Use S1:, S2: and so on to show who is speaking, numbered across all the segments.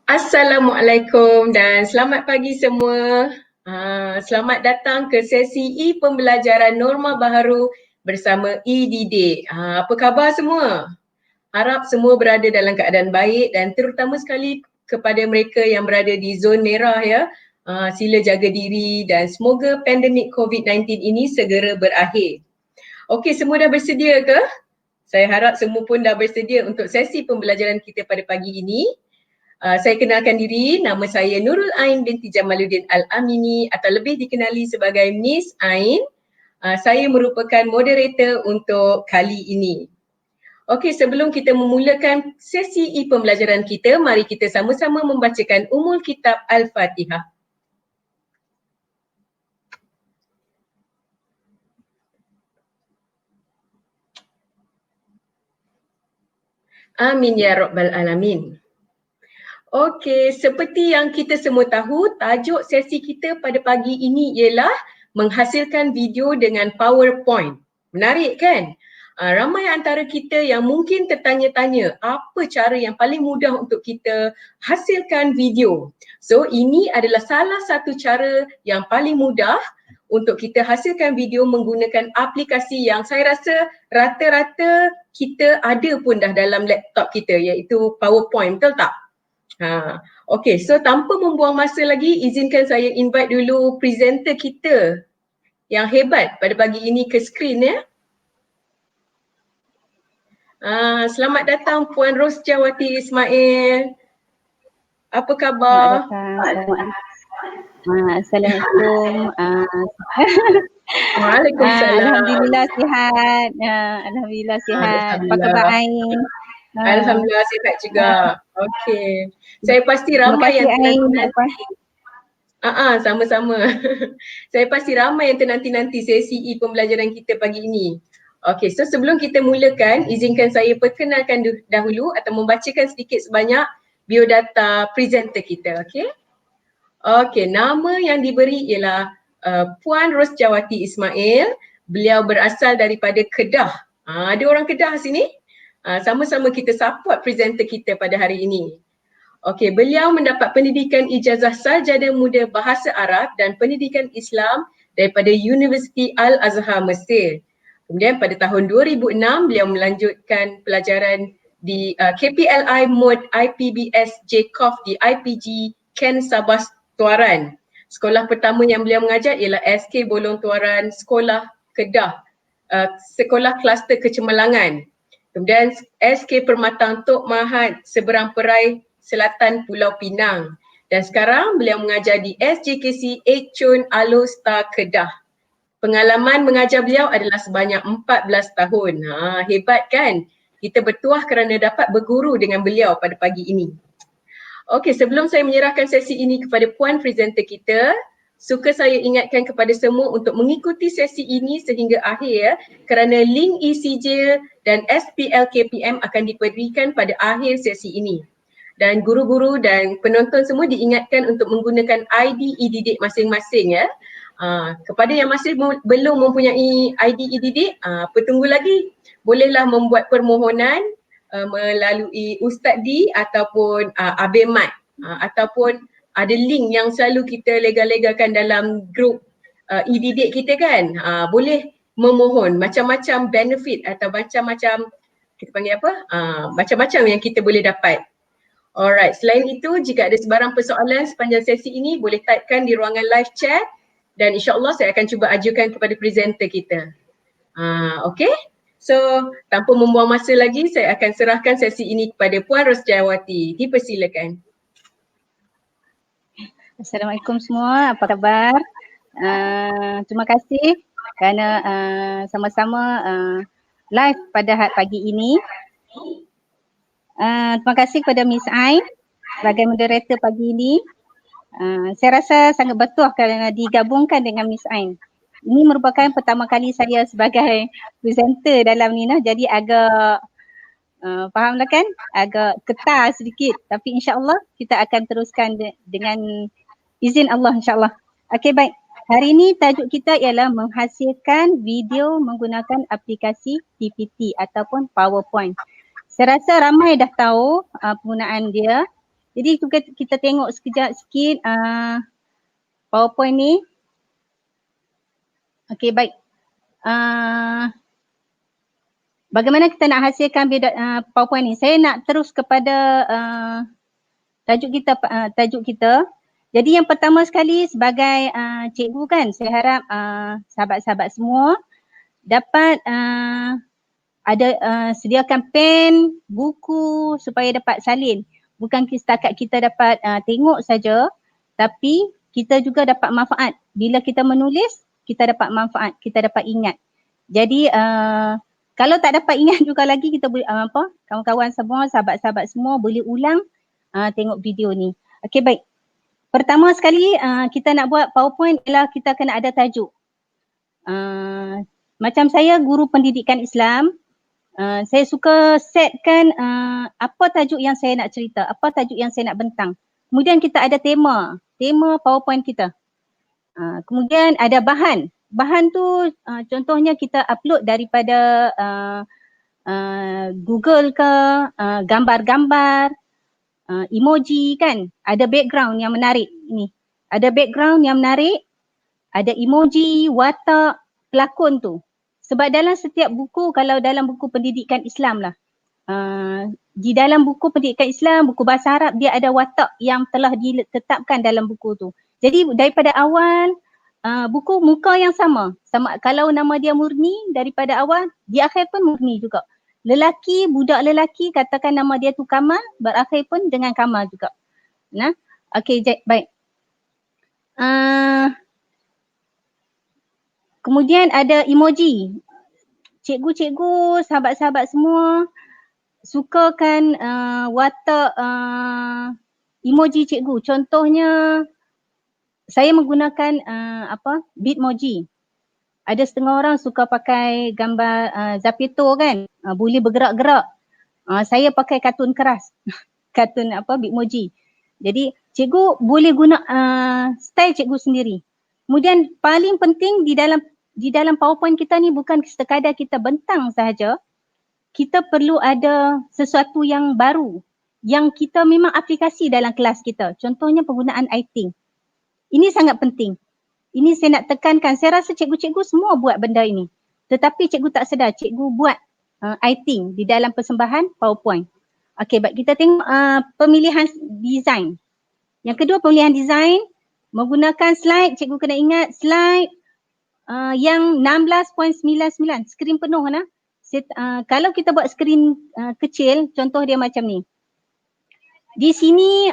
S1: Assalamualaikum dan selamat pagi semua. Selamat datang ke sesi pembelajaran norma baharu bersama Didik. Apa khabar semua? Harap semua berada dalam keadaan baik dan terutama sekali kepada mereka yang berada di zon merah ya. Sila jaga diri dan semoga pandemik COVID-19 ini segera berakhir. Okey, semua dah bersedia ke? Saya harap semua pun dah bersedia untuk sesi pembelajaran kita pada pagi ini. Saya kenalkan diri, nama saya Nurul Ain binti Jamaluddin Al-Amini atau lebih dikenali sebagai Miss Ain. Saya merupakan moderator untuk kali ini. Okey, sebelum kita memulakan sesi pembelajaran kita, mari kita sama-sama membacakan Ummul Kitab Al-Fatihah. Amin ya Rabbal Alamin. Okey, seperti yang kita semua tahu, tajuk sesi kita pada pagi ini ialah menghasilkan video dengan PowerPoint. Menarik kan? Ramai antara kita yang mungkin tertanya-tanya apa cara yang paling mudah untuk kita hasilkan video. So, ini adalah salah satu cara yang paling mudah untuk kita hasilkan video menggunakan aplikasi yang saya rasa rata-rata kita ada pun dah dalam laptop kita, iaitu PowerPoint, betul tak? Okay, so tanpa membuang masa lagi, izinkan saya invite dulu presenter kita yang hebat pada pagi ini ke skrin ya. Selamat datang Puan Rosjawati Ismail. Apa khabar?
S2: Assalamualaikum.
S1: Waalaikumsalam.
S2: Alhamdulillah sihat. Alhamdulillah sihat. Apa khabar Ain?
S1: Alhamdulillah sihat juga. Okey. Saya pasti ramai yang
S2: nanti-nanti.
S1: Sama-sama. Saya pasti ramai yang nanti sesi pembelajaran kita pagi ini. Okey, so sebelum kita mulakan, izinkan saya perkenalkan dahulu atau membacakan sedikit sebanyak biodata presenter kita, okey? Okey, nama yang diberi ialah Puan Rosjawati Ismail. Beliau berasal daripada Kedah. Ada orang Kedah sini? Sama-sama kita support presenter kita pada hari ini. Okey, beliau mendapat pendidikan ijazah sarjana muda bahasa Arab dan pendidikan Islam daripada Universiti Al-Azhar Mesir. Kemudian pada tahun 2006 beliau melanjutkan pelajaran di KPLI Mod IPBS JCOF di IPG Ken Sabah Tuaran. Sekolah pertama yang beliau mengajar ialah SK Bolong Tuaran Sekolah Kedah, Sekolah Kluster Kecemerlangan. Kemudian SK Permatang Tok Mahat Seberang Perai Selatan Pulau Pinang. Dan sekarang beliau mengajar di SJKC Echun Alostar Kedah. Pengalaman mengajar beliau adalah sebanyak 14 tahun. Hebat kan? Kita bertuah kerana dapat berguru dengan beliau pada pagi ini. Okey, sebelum saya menyerahkan sesi ini kepada Puan presenter kita, suka saya ingatkan kepada semua untuk mengikuti sesi ini sehingga akhir ya, kerana link e-sijil dan SPLKPM akan diberikan pada akhir sesi ini. Dan guru-guru dan penonton semua diingatkan untuk menggunakan ID e-didik masing-masing ya. Kepada yang masih belum mempunyai ID e-didik, tunggu lagi. Bolehlah membuat permohonan melalui Ustaz D ataupun Abim Mat ataupun ada link yang selalu kita lega-legakan dalam grup e-didik kita kan. Boleh memohon macam-macam benefit atau macam-macam kita panggil apa? Macam-macam yang kita boleh dapat. Alright, selain itu jika ada sebarang persoalan sepanjang sesi ini boleh typekan di ruangan live chat dan insyaAllah saya akan cuba ajukan kepada presenter kita. Okay, so tanpa membuang masa lagi saya akan serahkan sesi ini kepada Puan Rosjawati. Dipersilakan.
S2: Assalamualaikum semua, apa khabar? Terima kasih kerana sama-sama live pada pagi ini. Terima kasih kepada Miss Ain sebagai moderator pagi ini. Saya rasa sangat bertuah kerana digabungkan dengan Miss Ain. Ini merupakan pertama kali saya sebagai presenter dalam ni nah, jadi agak fahamlah kan, agak ketar sedikit, tapi insya-Allah kita akan teruskan dengan izin Allah insya-Allah. Okey, baik. Hari ini tajuk kita ialah menghasilkan video menggunakan aplikasi PPT ataupun PowerPoint. Saya rasa ramai dah tahu penggunaan dia Jadi kita tengok sekejap sikit PowerPoint ni. Okey, baik. Bagaimana kita nak hasilkan PowerPoint ni? Saya nak terus kepada tajuk kita. Jadi yang pertama sekali sebagai cikgu kan, saya harap sahabat-sahabat semua dapat sediakan pen, buku supaya dapat salin. Bukan setakat kita dapat tengok saja, tapi kita juga dapat manfaat. Bila kita menulis, kita dapat manfaat, kita dapat ingat. Jadi kalau tak dapat ingat juga lagi, kita boleh kawan-kawan semua, sahabat-sahabat semua boleh ulang tengok video ni. Okey, baik. Pertama sekali kita nak buat PowerPoint ialah kita kena ada tajuk. Macam saya guru pendidikan Islam, saya suka setkan apa tajuk yang saya nak cerita, apa tajuk yang saya nak bentang. Kemudian kita ada tema PowerPoint kita. Kemudian ada bahan. Bahan tu contohnya kita upload daripada Google ke, gambar-gambar, emoji kan. Ada background yang menarik ni. Ada background yang menarik, ada emoji, watak, pelakon tu. Sebab dalam setiap buku, kalau dalam buku pendidikan Islam lah, di dalam buku pendidikan Islam, buku bahasa Arab, dia ada watak yang telah ditetapkan dalam buku tu. Jadi daripada awal, buku muka yang sama. Kalau nama dia Murni, daripada awal, di akhir pun Murni juga. Budak lelaki, katakan nama dia tu Kamal, berakhir pun dengan Kamal juga. Nah, okey, baik. Kemudian ada emoji. Cikgu-cikgu, sahabat-sahabat semua sukakan watak emoji cikgu. Contohnya saya menggunakan Bitmoji. Ada setengah orang suka pakai gambar Zapito kan, boleh bergerak-gerak. Saya pakai kartun keras. Kartun Bitmoji. Jadi cikgu boleh guna style cikgu sendiri. Kemudian paling penting di dalam PowerPoint kita ni bukan sekadar kita bentang sahaja. Kita perlu ada sesuatu yang baru yang kita memang aplikasi dalam kelas kita. Contohnya penggunaan iThink. Ini sangat penting. Ini saya nak tekankan. Saya rasa cikgu-cikgu semua buat benda ini. Tetapi cikgu tak sedar, cikgu buat iThink di dalam persembahan PowerPoint. Okey, baik, kita tengok pemilihan design. Yang kedua, pemilihan design menggunakan slide. Cikgu kena ingat slide yang 16.99, skrin penuh nah. Kalau kita buat skrin kecil, contoh dia macam ni. Di sini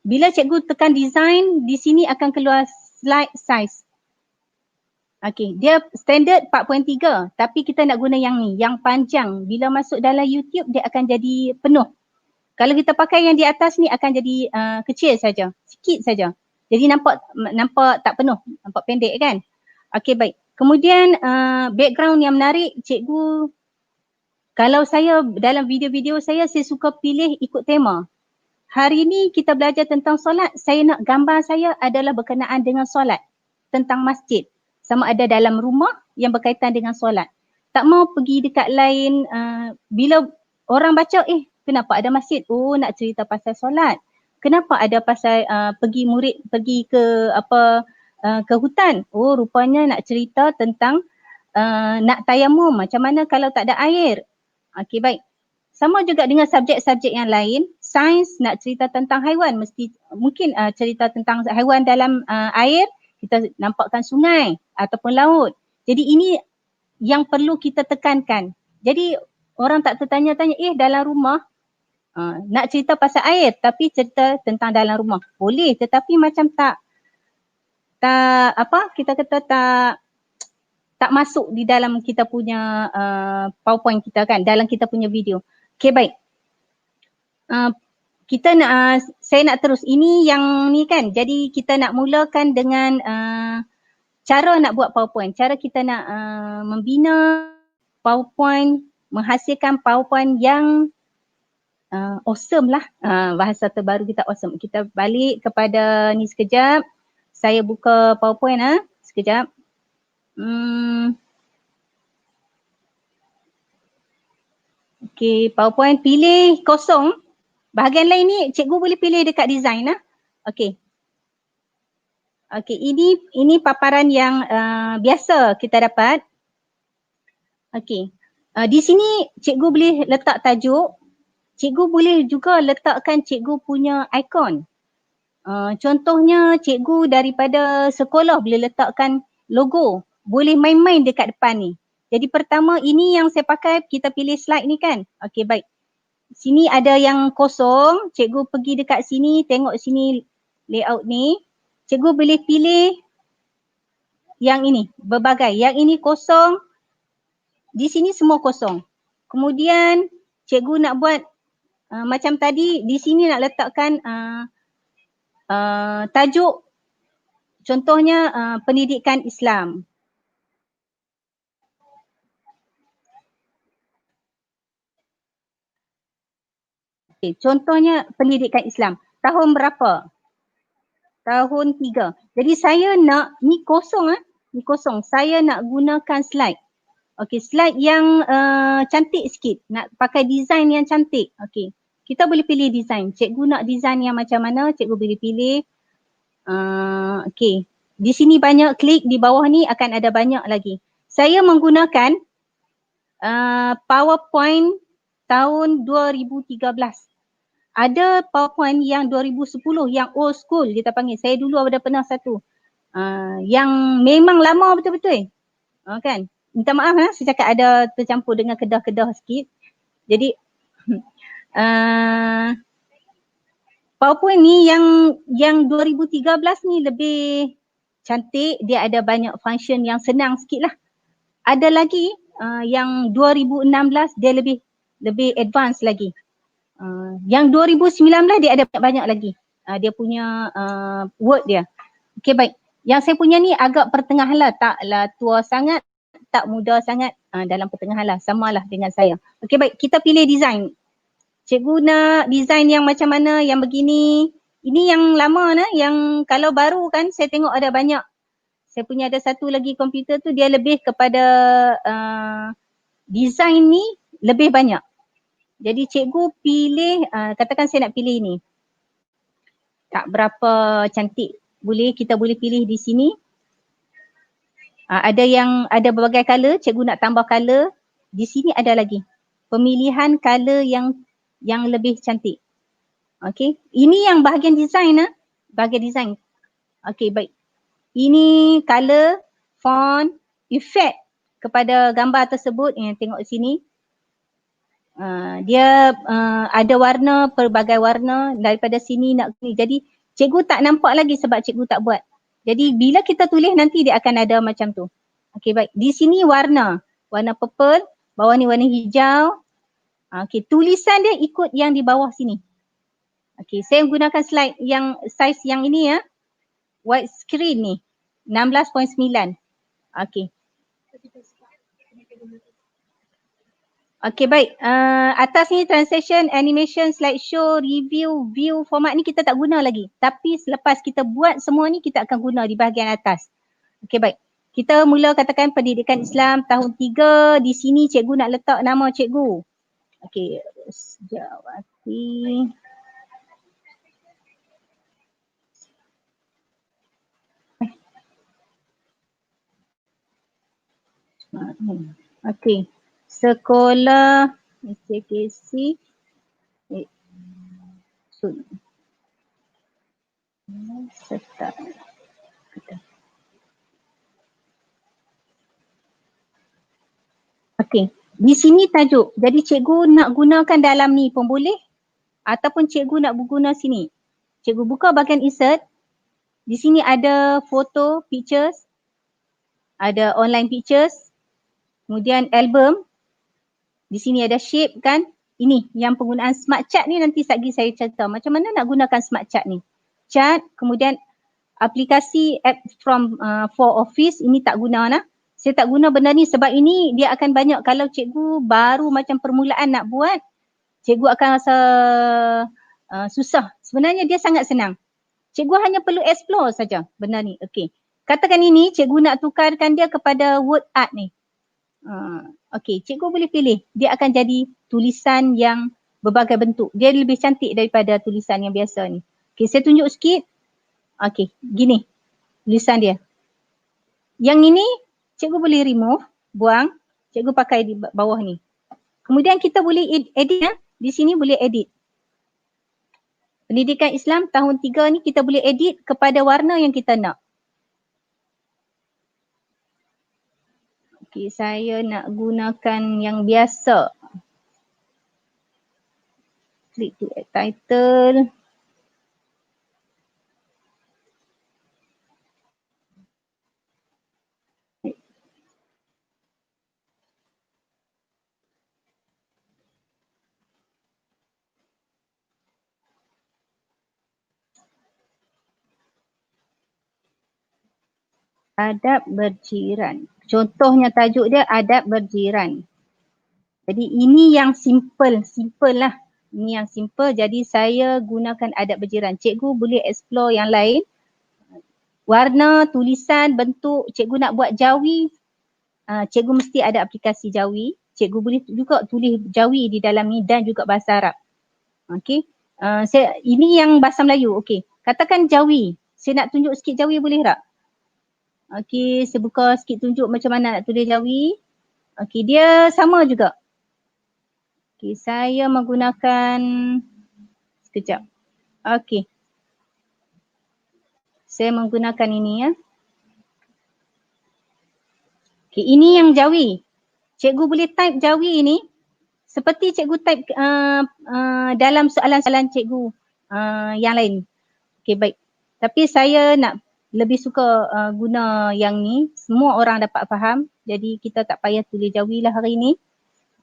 S2: bila cikgu tekan design, di sini akan keluar slide size. Okey, dia standard 4.3, tapi kita nak guna yang ni, yang panjang. Bila masuk dalam YouTube, dia akan jadi penuh. Kalau kita pakai yang di atas ni akan jadi kecil saja, sikit saja. Jadi nampak tak penuh, nampak pendek kan? Okey, baik. Kemudian background yang menarik, cikgu, kalau saya dalam video-video saya suka pilih ikut tema. Hari ni kita belajar tentang solat, saya nak gambar saya adalah berkenaan dengan solat, tentang masjid. Sama ada dalam rumah yang berkaitan dengan solat. Tak mau pergi dekat lain, bila orang baca, kenapa ada masjid? Oh, nak cerita pasal solat. Kenapa ada pasal pergi ke hutan? Oh, rupanya nak cerita tentang nak tayamum, macam mana kalau tak ada air. Okey, baik. Sama juga dengan subjek-subjek yang lain, sains nak cerita tentang haiwan, mungkin cerita tentang haiwan dalam air, kita nampakkan sungai ataupun laut. Jadi ini yang perlu kita tekankan. Jadi orang tak tertanya-tanya, dalam rumah nak cerita pasal air tapi cerita tentang dalam rumah. Boleh, tetapi macam kita kata tak masuk di dalam kita punya PowerPoint kita kan, dalam kita punya video. Okey, baik. Saya nak terus, ini yang ni kan, jadi kita nak mulakan dengan cara nak buat PowerPoint. Cara kita nak membina PowerPoint, menghasilkan PowerPoint yang awesome lah. Bahasa terbaru kita awesome. Kita balik kepada ni sekejap. Saya buka PowerPoint sekejap. Okey, PowerPoint pilih kosong. Bahagian lain ni cikgu boleh pilih dekat design lah. Okey. Okey, ini paparan yang biasa kita dapat. Okey. Di sini cikgu boleh letak tajuk. Cikgu boleh juga letakkan cikgu punya ikon. Contohnya cikgu daripada sekolah boleh letakkan logo. Boleh main-main dekat depan ni. Jadi pertama ini yang saya pakai, kita pilih slide ni kan. Okey, baik. Sini ada yang kosong, cikgu pergi dekat sini, tengok sini layout ni. Cikgu boleh pilih yang ini, berbagai. Yang ini kosong, di sini semua kosong. Kemudian cikgu nak buat macam tadi, di sini nak letakkan tajuk, contohnya pendidikan Islam. Okay, contohnya pendidikan Islam. Tahun berapa? Tahun 3. Jadi saya nak, ni kosong ni kosong. Saya nak gunakan slide. Okey, slide yang cantik sikit. Nak pakai design yang cantik. Okey, kita boleh pilih design. Cikgu nak design yang macam mana, cikgu boleh pilih. Okey, di sini banyak klik, di bawah ni akan ada banyak lagi. Saya menggunakan PowerPoint tahun 2013. Ada PowerPoint yang 2010 yang old school kita panggil. Saya dulu ada pernah satu. Yang memang lama betul-betul. Kan? Minta maaf saya cakap ada tercampur dengan kedah-kedah sikit. Jadi PowerPoint ni yang 2013 ni lebih cantik, dia ada banyak function yang senang sikit lah. Ada lagi yang 2016 dia lebih advance lagi. Yang 2019 dia ada banyak lagi. Dia punya word dia. Okey, baik. Yang saya punya ni agak pertengah lah, taklah tua sangat, tak muda sangat, dalam pertengahan lah, samalah dengan saya. Okey, baik, kita pilih design. Cikgu nak design yang macam mana, yang begini. Ini yang lama yang kalau baru kan saya tengok ada banyak. Saya punya ada satu lagi komputer tu, dia lebih kepada design ni lebih banyak. Jadi cikgu pilih, katakan saya nak pilih ni. Tak berapa cantik. Kita boleh pilih di sini. Ada berbagai color, cikgu nak tambah color. Di sini ada lagi pemilihan color yang lebih cantik. Okey, ini yang bahagian design bahagian design. Okey, baik. Ini color, font, effect kepada gambar tersebut. Tengok sini. Dia ada warna, pelbagai warna daripada sini nak sini. Jadi cikgu tak nampak lagi sebab cikgu tak buat. Jadi bila kita tulis nanti dia akan ada macam tu. Okey, baik. Di sini warna purple, bawah ni warna hijau. Okey, tulisan dia ikut yang di bawah sini. Okey, saya gunakan slide yang size yang ini wide screen ni 16.9. Okey. Okey, baik. Atas ni translation, animation, slideshow, review, view, format ni kita tak guna lagi. Tapi selepas kita buat semua ni kita akan guna di bahagian atas. Okey, baik. Kita mula katakan pendidikan Islam tahun 3. Di sini cikgu nak letak nama cikgu. Okey, Sejawati. Okey. Sekolah SJKC serta. Okey, di sini tajuk. Jadi cikgu nak gunakan dalam ni pun boleh ataupun cikgu nak guna sini. Cikgu buka bahagian insert. Di sini ada foto, pictures, ada online pictures, kemudian album. Di sini ada shape kan. Ini yang penggunaan smart chart ni nanti lagi saya cerita macam mana nak gunakan smart chart ni. Chart, kemudian aplikasi app for office ini tak guna lah. Saya tak guna benda ni sebab ini dia akan banyak kalau cikgu baru macam permulaan nak buat, cikgu akan rasa susah. Sebenarnya dia sangat senang. Cikgu hanya perlu explore saja benda ni. Okey. Katakan ini cikgu nak tukarkan dia kepada word art ni. Okey, cikgu boleh pilih. Dia akan jadi tulisan yang berbagai bentuk. Dia lebih cantik daripada tulisan yang biasa ni. Okey, saya tunjuk sikit. Okey, gini tulisan dia. Yang ini cikgu boleh remove, buang. Cikgu pakai di bawah ni. Kemudian kita boleh edit ya. Di sini boleh edit. Pendidikan Islam tahun 3 ni kita boleh edit kepada warna yang kita nak. Okey, saya nak gunakan yang biasa. Click to add title. Adab berjiran. Contohnya tajuk dia adab berjiran. Jadi ini yang simple lah. Ini yang simple, jadi saya gunakan adab berjiran. Cikgu boleh explore yang lain. Warna, tulisan, bentuk, cikgu nak buat jawi. Cikgu mesti ada aplikasi jawi. Cikgu boleh juga tulis jawi di dalam ni dan juga bahasa Arab. Okey. Ini yang bahasa Melayu. Okey. Katakan jawi. Saya nak tunjuk sikit jawi boleh tak? Okey, saya buka sikit tunjuk macam mana nak tulis jawi. Okey, dia sama juga. Okey, saya menggunakan sekejap. Okey. Saya menggunakan ini ya. Okey, ini yang jawi. Cikgu boleh type jawi ini seperti cikgu type dalam soalan-soalan cikgu yang lain. Okey, baik. Tapi saya nak lebih suka guna yang ni, semua orang dapat faham. Jadi kita tak payah tulis jawi lah hari ni.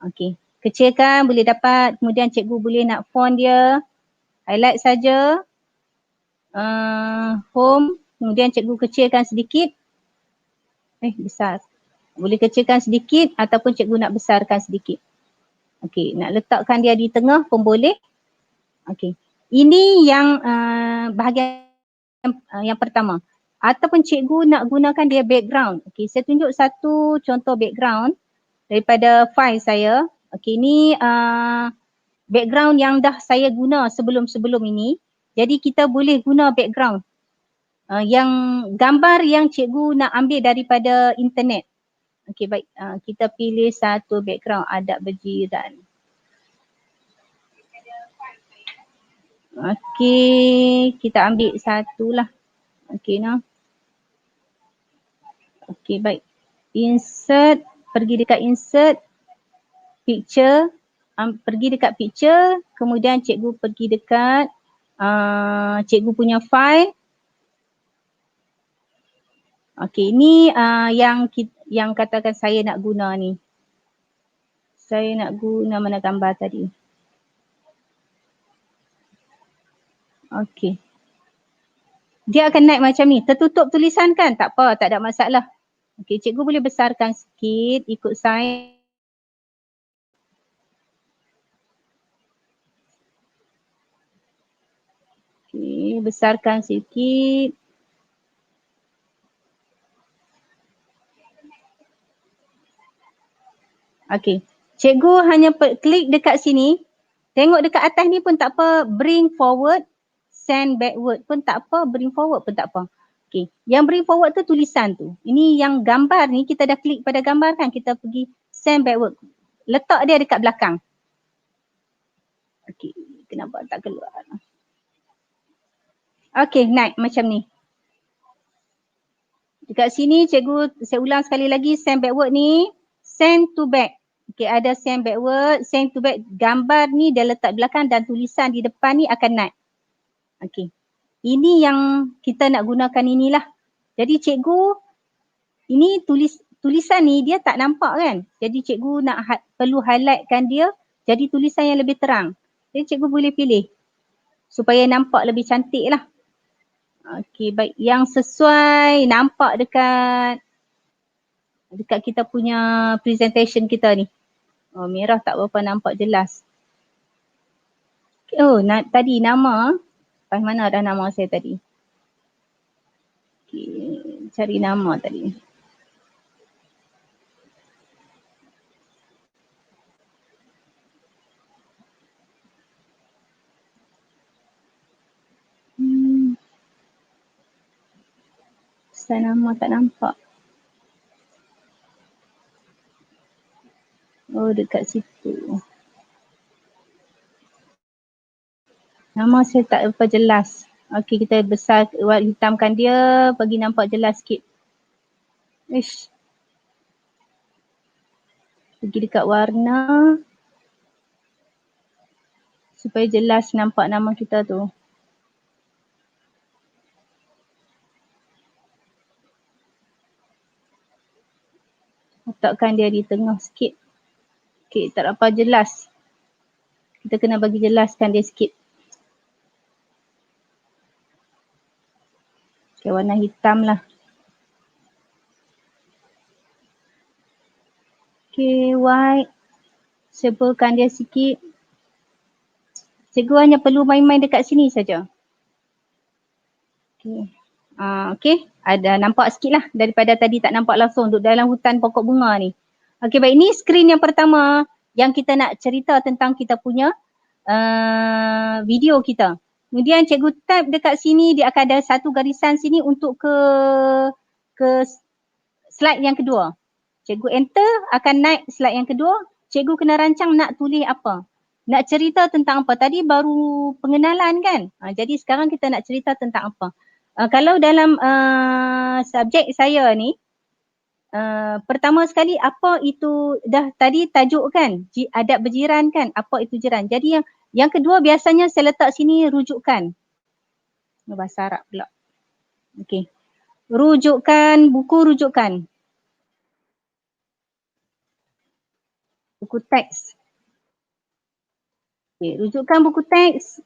S2: Okey, kecilkan boleh dapat, kemudian cikgu boleh nak font dia, highlight saja, home, kemudian cikgu kecilkan sedikit, besar. Boleh kecilkan sedikit ataupun cikgu nak besarkan sedikit. Okey, nak letakkan dia di tengah pun boleh. Okey, ini yang bahagian yang pertama. Ataupun cikgu nak gunakan dia background. Okey, saya tunjuk satu contoh background daripada file saya. Okey, ni background yang dah saya guna sebelum-sebelum ini. Jadi kita boleh guna background yang gambar yang cikgu nak ambil daripada internet. Okey, baik. Kita pilih satu background adab berjiran. Okey, kita ambil satu lah. Okey, nah. Okey, baik. Insert, pergi dekat insert, picture, pergi dekat picture, kemudian cikgu pergi dekat cikgu punya file. Okey, ni yang katakan saya nak guna ni. Saya nak guna mana gambar tadi. Okey. Dia akan naik macam ni. Tertutup tulisan kan? Tak apa, tak ada masalah. Okey, cikgu boleh besarkan sikit ikut saiz. Okey, besarkan sikit. Okey, cikgu hanya klik dekat sini. Tengok dekat atas ni pun tak apa, bring forward, send backward pun tak apa, bring forward pun tak apa. Okey, yang bring forward tu tulisan tu. Ini yang gambar ni kita dah klik pada gambar kan, kita pergi send backward. Letak dia dekat belakang. Okey, kenapa tak keluar? Okey, naik macam ni. Dekat sini cikgu, saya ulang sekali lagi, send backward ni, send to back. Okey, ada send backward, send to back. Gambar ni dia letak belakang dan tulisan di depan ni akan naik. Okey. Ini yang kita nak gunakan inilah. Jadi cikgu, ini tulisan ni dia tak nampak kan. Jadi cikgu nak perlu highlightkan dia jadi tulisan yang lebih terang. Jadi cikgu boleh pilih supaya nampak lebih cantik lah. Okey, baik. Yang sesuai nampak dekat kita punya presentation kita ni. Oh, merah tak berapa nampak jelas. Oh, tadi nama. Pas mana dah nama saya tadi? Okay, cari nama tadi. Tulisan nama tak nampak. Oh, dekat situ. Nama saya tak apa jelas. Okey, kita besar hitamkan dia bagi nampak jelas sikit. Ish. Pergi dekat warna supaya jelas nampak nama kita tu. Letakkan dia di tengah sikit. Okey, tak apa jelas. Kita kena bagi jelaskan dia sikit. Okey, warna hitam lah. Okey, white. Sebelkan dia sikit. Cikgu hanya perlu main-main dekat sini saja. Okey. Okey, ada nampak sikit lah daripada tadi tak nampak langsung duduk dalam hutan pokok bunga ni. Okey, baik, ni skrin yang pertama yang kita nak cerita tentang kita punya video kita. Kemudian cikgu type dekat sini, dia akan ada satu garisan sini untuk ke slide yang kedua. Cikgu enter akan naik slide yang kedua. Cikgu kena rancang nak tulis apa. Nak cerita tentang apa. Tadi baru pengenalan kan. Jadi sekarang kita nak cerita tentang apa. Kalau dalam subjek saya ni, pertama sekali apa itu, dah tadi tajuk kan, adab berjiran kan, apa itu jiran. Jadi yang kedua biasanya saya letak sini rujukan. Bahasa Arab pula. Okey. Rujukan, buku rujukan. Buku teks. Okay, rujukan buku teks.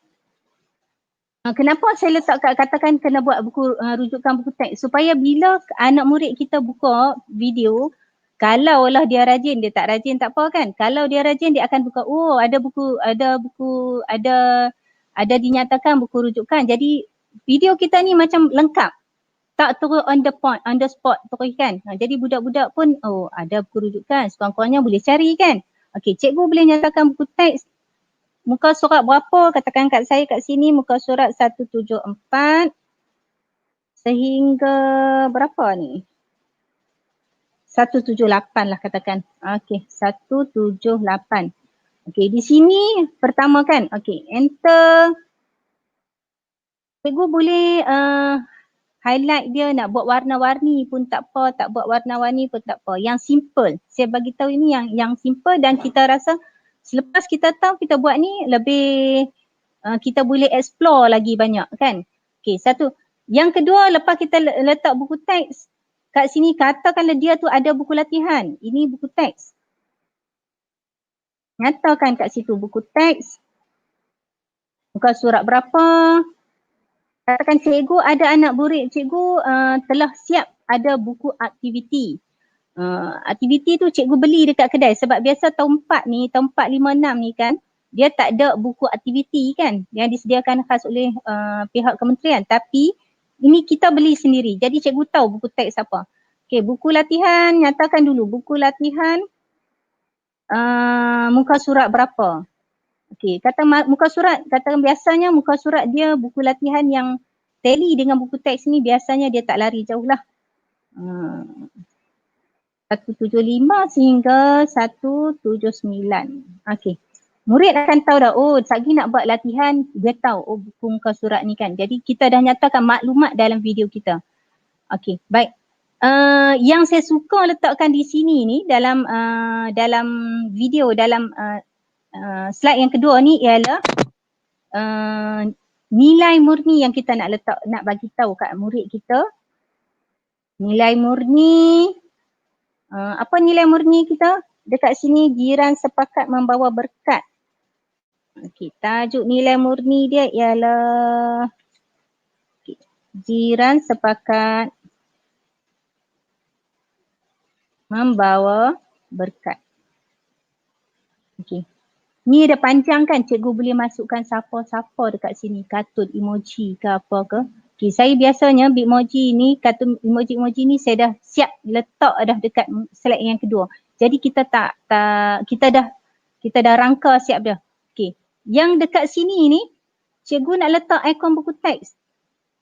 S2: Kenapa saya letak katakan kena buat buku rujukan buku teks? Supaya bila anak murid kita buka video, kalau lah dia rajin, dia tak rajin tak apa kan. Kalau dia rajin dia akan buka, oh ada dinyatakan buku rujukan. Jadi video kita ni macam lengkap. Tak terus on the spot terus kan. Jadi budak-budak pun, oh ada buku rujukan, sekurang-kurangnya boleh cari kan. Okey, cikgu boleh nyatakan buku teks. Muka surat berapa? Katakan kat saya kat sini muka surat 174 sehingga berapa ni? 178 lah katakan. Okey, 178. Okey, di sini pertama kan. Okey, enter. Cikgu boleh highlight dia, nak buat warna-warni pun tak apa, tak buat warna-warni pun tak apa. Yang simple. Saya bagi tahu ini yang simple dan kita rasa selepas kita tahu kita buat ni lebih kita boleh explore lagi banyak kan. Okey, satu. Yang kedua, lepas kita letak buku teks kat sini, katakanlah dia tu ada buku latihan. Ini buku teks. Nyatakan kat situ buku teks. Muka surat berapa. Katakan cikgu ada anak murid cikgu telah siap ada buku aktiviti. Aktiviti tu cikgu beli dekat kedai sebab biasa tahun 4 ni, tahun 4, 5, 6 ni kan, dia tak ada buku aktiviti kan yang disediakan khas oleh pihak kementerian, tapi ini kita beli sendiri. Jadi cikgu tahu buku teks apa. Okey, buku latihan, nyatakan dulu buku latihan muka surat berapa. Okey, kata muka surat, katakan biasanya muka surat dia buku latihan yang tally dengan buku teks ni biasanya dia tak lari jauh lah. 175 sehingga 179. Okey. Murid akan tahu dah, oh lagi nak buat latihan, dia tahu oh buku muka surat ni kan. Jadi kita dah nyatakan maklumat dalam video kita. Okey, baik. Yang saya suka letakkan di sini ni dalam video, dalam slide yang kedua ni ialah nilai murni yang kita nak letak, nak bagi tahu kat murid kita. Nilai murni. Apa nilai murni kita? Dekat sini jiran sepakat membawa berkat. Okey, tajuk nilai murni dia ialah jiran sepakat membawa berkat. Okey. Ni ada panjang kan, cikgu boleh masukkan siapa-siapa dekat sini, kartun emoji ke apa ke. Okay, saya biasanya Bitmoji ni, kartun emoji-emoji ni saya dah siap letak dah dekat slide yang kedua. Jadi kita kita dah rangka siap dah. Okay. Yang dekat sini ni, cikgu nak letak ikon buku teks.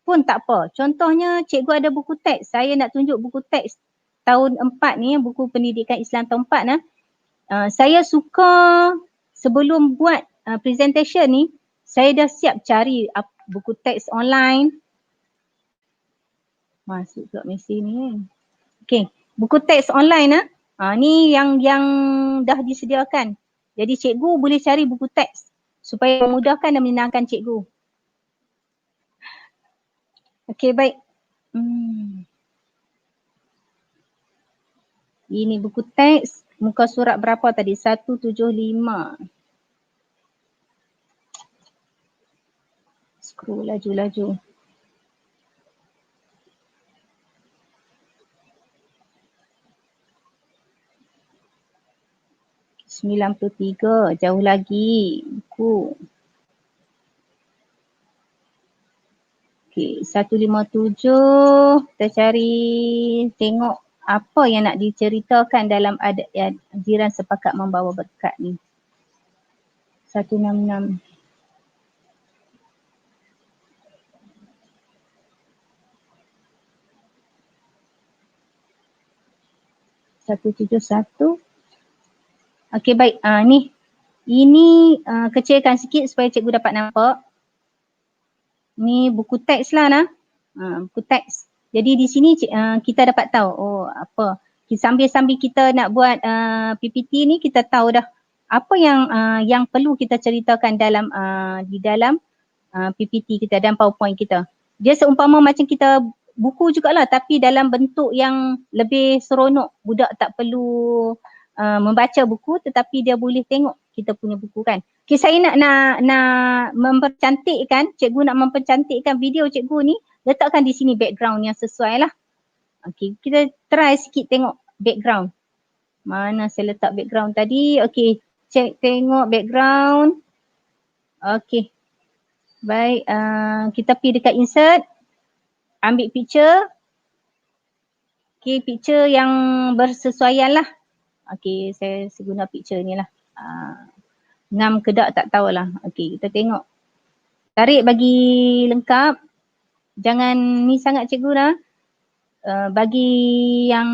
S2: pun tak apa. Contohnya cikgu ada buku teks. Saya nak tunjuk buku teks tahun 4 ni, buku pendidikan Islam tahun 4 ni. Saya suka sebelum buat presentation ni, saya dah siap cari buku teks online. Masuk ke mesej ni. Okey, buku teks online ni yang dah disediakan. Jadi cikgu boleh cari buku teks supaya memudahkan dan menyenangkan cikgu. Okey, baik. Ini buku teks, muka surat berapa tadi? 175. Scroll laju-laju. RM93, jauh lagi buku. Okey, 157, kita cari tengok apa yang nak diceritakan dalam jiran sepakat membawa berkat ni. 166. 171. Okey, baik. Ni. Ini kecilkan sikit supaya cikgu dapat nampak. Ni buku teks lah nah. Buku teks. Jadi di sini kita dapat tahu apa. Sambil-sambil kita nak buat PPT ni, kita tahu dah apa yang perlu kita ceritakan di dalam PPT kita dan PowerPoint kita. Dia seumpama macam kita buku jugalah, tapi dalam bentuk yang lebih seronok. Budak tak perlu membaca buku, tetapi dia boleh tengok kita punya buku kan. Okay, saya nak mempercantikkan, cikgu nak mempercantikkan video cikgu ni, letakkan di sini background yang sesuai lah. Okay, kita try sikit tengok background. Mana saya letak background tadi? Okay, tengok background. Okay, baik, kita pergi dekat insert, ambil picture. Okay, picture yang bersesuaian lah. Okay, saya guna picture ni lah. Ngam ke tak tahulah. Okay, kita tengok. Tarik bagi lengkap. Jangan ni sangat cikgu dah. Bagi yang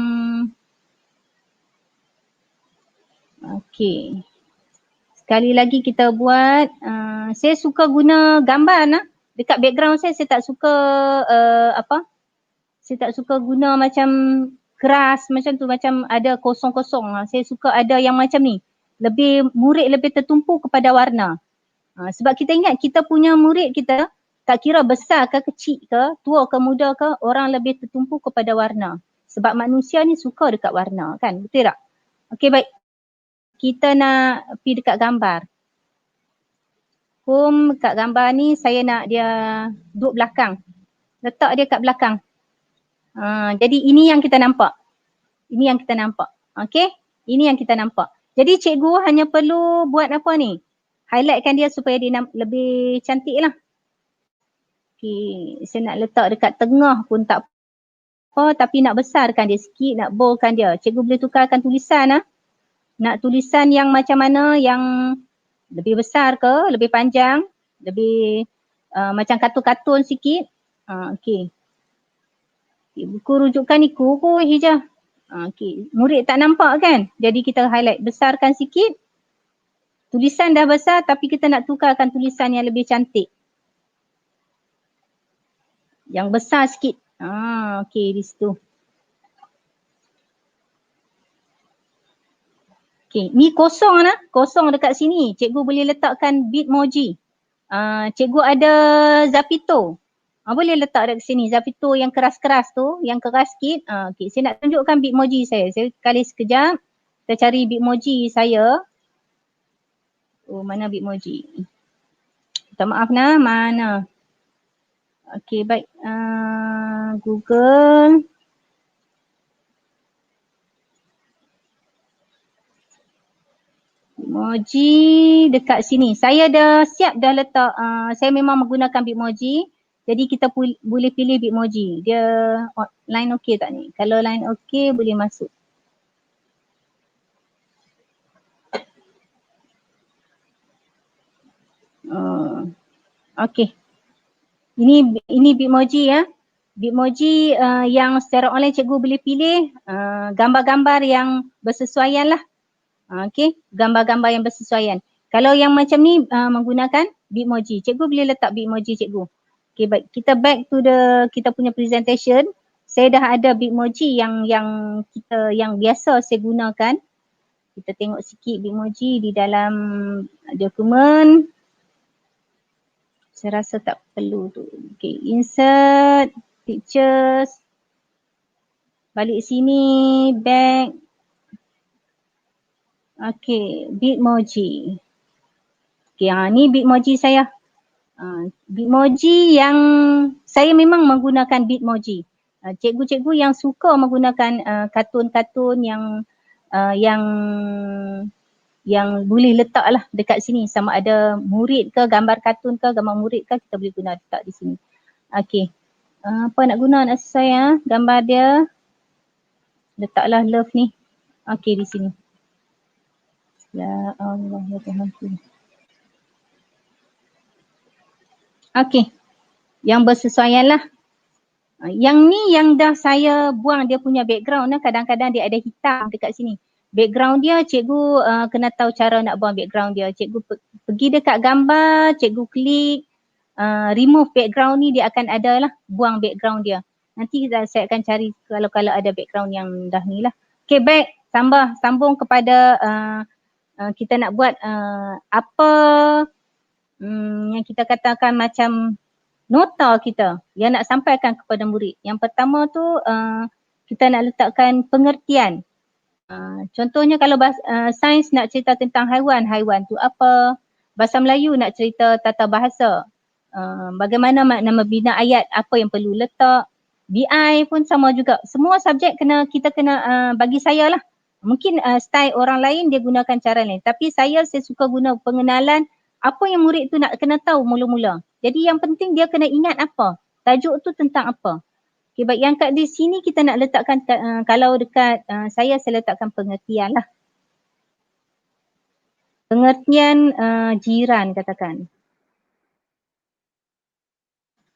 S2: okay. Sekali lagi kita buat. Saya suka guna gambar nah. Dekat background saya tak suka saya tak suka guna macam keras macam tu, macam ada kosong-kosong. Saya suka ada yang macam ni. Murid lebih tertumpu kepada warna. Sebab kita ingat kita punya murid kita, tak kira besar ke kecil ke, tua ke muda ke, orang lebih tertumpu kepada warna. Sebab manusia ni suka dekat warna kan, betul tak? Okey, baik. Kita nak pergi dekat gambar. Kat gambar ni saya nak dia duduk belakang. Letak dia kat belakang. Jadi ini yang kita nampak. Ini yang kita nampak. Okey? Ini yang kita nampak. Jadi cikgu hanya perlu buat apa ni? Highlightkan dia supaya dia lebih cantik lah. Okay, saya nak letak dekat tengah pun tak apa, tapi nak besarkan dia sikit, nak boldkan dia. Cikgu boleh tukarkan tulisan lah. Nak tulisan yang macam mana, yang lebih besar ke, lebih panjang, lebih macam kartun-kartun sikit. Okay. Buku rujukan ni kurus je. Okay. Murid tak nampak kan? Jadi kita highlight, besarkan sikit. Tulisan dah besar tapi kita nak tukarkan tulisan yang lebih cantik. Yang besar sikit. Okay, di situ. Okay, ni kosong lah. Kosong dekat sini. Cikgu boleh letakkan Bitmoji. Cikgu ada Zapito. Boleh letak dekat sini. Zapito yang keras-keras tu. Yang keras sikit. Okay, saya nak tunjukkan Bitmoji saya. Saya kali sekejap. Kita cari Bitmoji saya. Mana Bitmoji? Minta maaf nah, mana? Okay, baik. Google. Bitmoji dekat sini. Saya dah siap dah letak. Saya memang menggunakan Bitmoji. Jadi kita boleh pilih Bitmoji. Dia line okey tak ni? Kalau line okey boleh masuk. Okey. Ini Bitmoji ya. Bitmoji yang secara online cikgu boleh pilih gambar-gambar yang bersesuaian lah. Okey, gambar-gambar yang bersesuaian. Kalau yang macam ni menggunakan Bitmoji. Cikgu boleh letak Bitmoji cikgu. Okey, baik. Kita back to kita punya presentation. Saya dah ada Bitmoji yang biasa saya gunakan. Kita tengok sikit Bitmoji di dalam dokumen. Saya rasa tak perlu tu. Okay, insert, pictures. Balik sini, back. Okay, Bitmoji. Okay, ni Bitmoji saya. Bitmoji yang saya memang menggunakan Bitmoji. Cikgu-cikgu yang suka menggunakan kartun-kartun yang boleh letak lah dekat sini, sama ada murid ke, gambar kartun ke, gambar murid ke, kita boleh guna letak di sini. Okey, apa nak guna nak saya gambar dia, letaklah love ni. Okey, di sini. Ya Allah ya Tuhanku. Okey, yang bersesuaian lah. Yang ni yang dah saya buang dia punya background lah, kadang-kadang dia ada hitam dekat sini. Background dia cikgu kena tahu cara nak buang background dia. Cikgu pergi dekat gambar, cikgu klik remove background ni, dia akan ada lah buang background dia. Nanti saya akan cari kalau ada background yang dah ni lah. Okay, baik, sambung kepada kita nak buat apa yang kita katakan macam nota kita yang nak sampaikan kepada murid. Yang pertama tu kita nak letakkan pengertian. Contohnya kalau sains nak cerita tentang haiwan, haiwan tu apa? Bahasa Melayu nak cerita tata bahasa. Bagaimana makna membina ayat, apa yang perlu letak. BI pun sama juga. Semua subjek kita kena bagi saya lah. Mungkin style orang lain dia gunakan cara lain. Tapi saya suka guna pengenalan apa yang murid tu nak kena tahu mula-mula. Jadi yang penting dia kena ingat apa. Tajuk tu tentang apa. Okay, baik, yang kat di sini kita nak letakkan kalau dekat saya letakkan pengertian lah. Pengertian jiran katakan.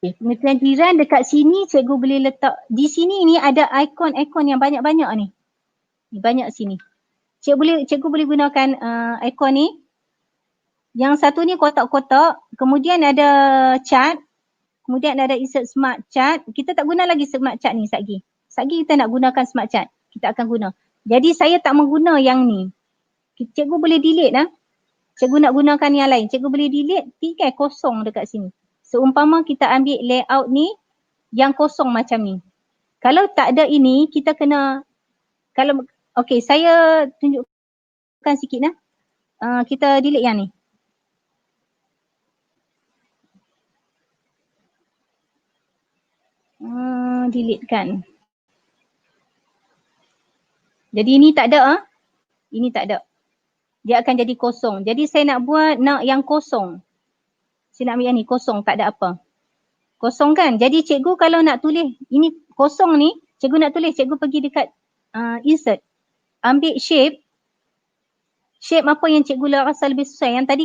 S2: Okay, pengertian jiran dekat sini cikgu boleh letak. Di sini ni ada ikon-ikon yang banyak-banyak ni. Banyak sini. Cikgu boleh gunakan ikon ni. Yang satu ni kotak-kotak. Kemudian ada chart. Kemudian ada insert smart chart. Kita tak guna lagi smart chart ni satgi. Satgi kita nak gunakan smart chart. Kita akan guna. Jadi saya tak mengguna yang ni. Cikgu boleh delete lah. Cikgu nak gunakan yang lain. Cikgu boleh delete, tinggal kosong dekat sini. Seumpama kita ambil layout ni yang kosong macam ni. Kalau tak ada ini, kita kena, okey, saya tunjukkan sikit lah. Kita delete yang ni. Delete kan. Jadi ini tak ada. Ini tak ada. Dia akan jadi kosong. Jadi saya nak yang kosong. Saya nak ambil yang ni kosong, tak ada apa. Kosong kan. Jadi cikgu kalau nak tulis ini kosong ni, cikgu nak tulis, cikgu pergi dekat insert. Ambil shape. Shape apa yang cikgu rasa lebih sesuai. Yang tadi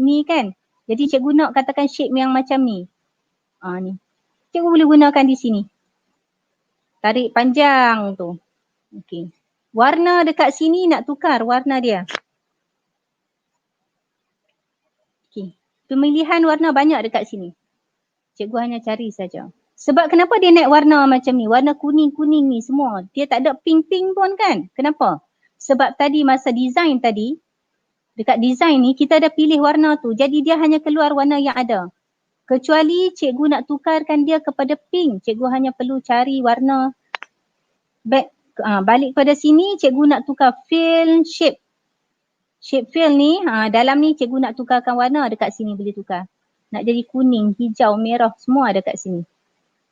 S2: ni kan. Jadi cikgu nak katakan shape yang macam ni. Ni. Cikgu boleh gunakan di sini. Tarik panjang tu. Okey. Warna dekat sini nak tukar warna dia. Okey. Pemilihan warna banyak dekat sini. Cikgu hanya cari saja. Sebab kenapa dia naik warna macam ni? Warna kuning-kuning ni semua. Dia tak ada pink-pink pun kan? Kenapa? Sebab tadi masa design tadi, dekat design ni kita dah pilih warna tu. Jadi dia hanya keluar warna yang ada. Kecuali cikgu nak tukarkan dia kepada pink. Cikgu hanya perlu cari warna balik pada sini, cikgu nak tukar fill shape. Shape fill ni, dalam ni cikgu nak tukarkan warna, dekat sini boleh tukar. Nak jadi kuning, hijau, merah, semua ada kat sini.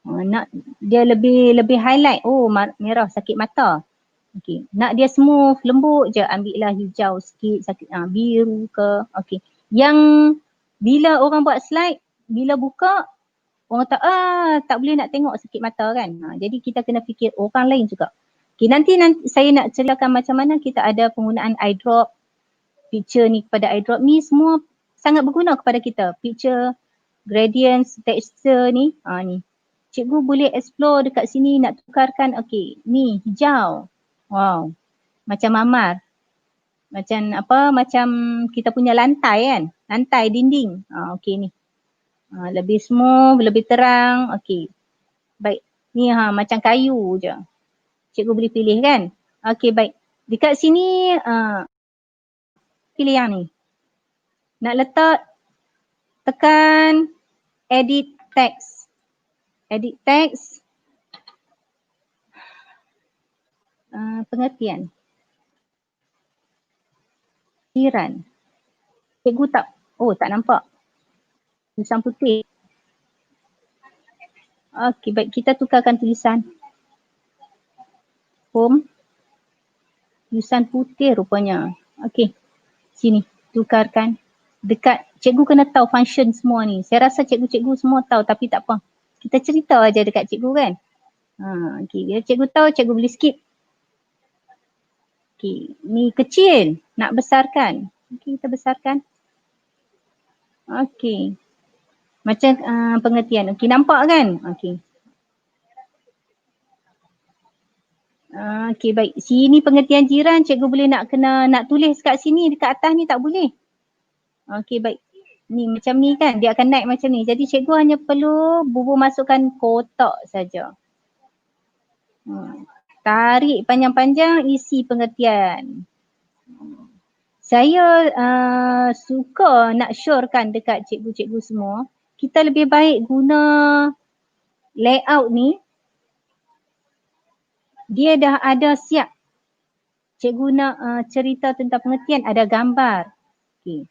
S2: Nak dia lebih highlight, oh merah sakit mata. Okey, nak dia smooth, lembut je, ambil lah hijau sikit, biru ke. Okey. Yang bila orang buat slide, bila buka, orang tak boleh nak tengok sakit mata kan. Jadi kita kena fikir orang lain juga. Okay, nanti saya nak ceritakan macam mana kita ada penggunaan eyedrop. Picture ni kepada eyedrop ni semua sangat berguna kepada kita. Picture gradients, texture ni. Ni. Cikgu boleh explore dekat sini nak tukarkan. Okey, ni hijau. Wow. Macam mamar. Macam apa? Macam kita punya lantai kan? Lantai, dinding. Okey ni. Lebih smooth, lebih terang. Okey. Baik. Ni macam kayu je. Cikgu boleh pilih kan? Okey, baik. Dekat sini pilih yang ni. Nak letak, tekan edit text. Edit text. Pengertian. Jiran. Cikgu tak nampak. Tulisan putih. Okey, baik. Kita tukarkan tulisan. Home. Tulisan putih rupanya. Okey. Sini. Tukarkan. Dekat. Cikgu kena tahu function semua ni. Saya rasa cikgu-cikgu semua tahu tapi tak apa. Kita cerita aja dekat cikgu kan. Okey. Bila cikgu tahu, cikgu boleh skip. Okey. Ni kecil. Nak besarkan. Okey, kita besarkan. Okey. Macam pengertian. Okey, nampak kan? Okey. Okey, baik. Sini pengertian jiran, cikgu boleh nak tulis kat sini, dekat atas ni tak boleh. Okey, baik. Ni macam ni kan, dia akan naik macam ni. Jadi cikgu hanya perlu masukkan kotak saja. Tarik panjang-panjang, isi pengertian. Saya suka nak syorkan dekat cikgu-cikgu semua, kita lebih baik guna layout ni. Dia dah ada siap. Cikgu nak cerita tentang pengertian, ada gambar. Okay.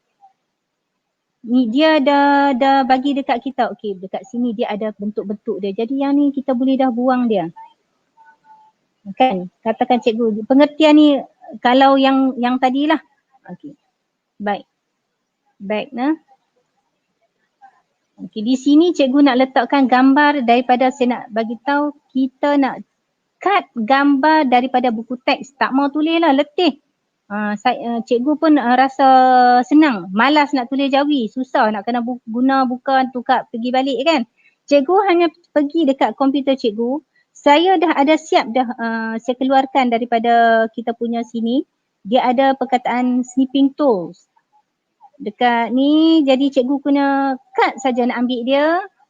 S2: Ni dia dah bagi dekat kita. Okay, dekat sini dia ada bentuk-bentuk dia. Jadi yang ni kita boleh dah buang dia. Kan? Katakan cikgu, pengertian ni kalau yang tadilah. Okay. Baik. Baik, nah. Okay, di sini cikgu nak letakkan gambar daripada saya nak bagi tahu kita nak cut gambar daripada buku teks. Tak mau tulis lah, letih. Cikgu pun rasa senang. Malas nak tulis Jawi. Susah nak kena guna buka, tukar, pergi balik kan. Cikgu hanya pergi dekat komputer cikgu. Saya dah ada siap dah saya keluarkan daripada kita punya sini. Dia ada perkataan snipping tools. Dekat ni jadi cikgu kena cut saja nak ambil dia.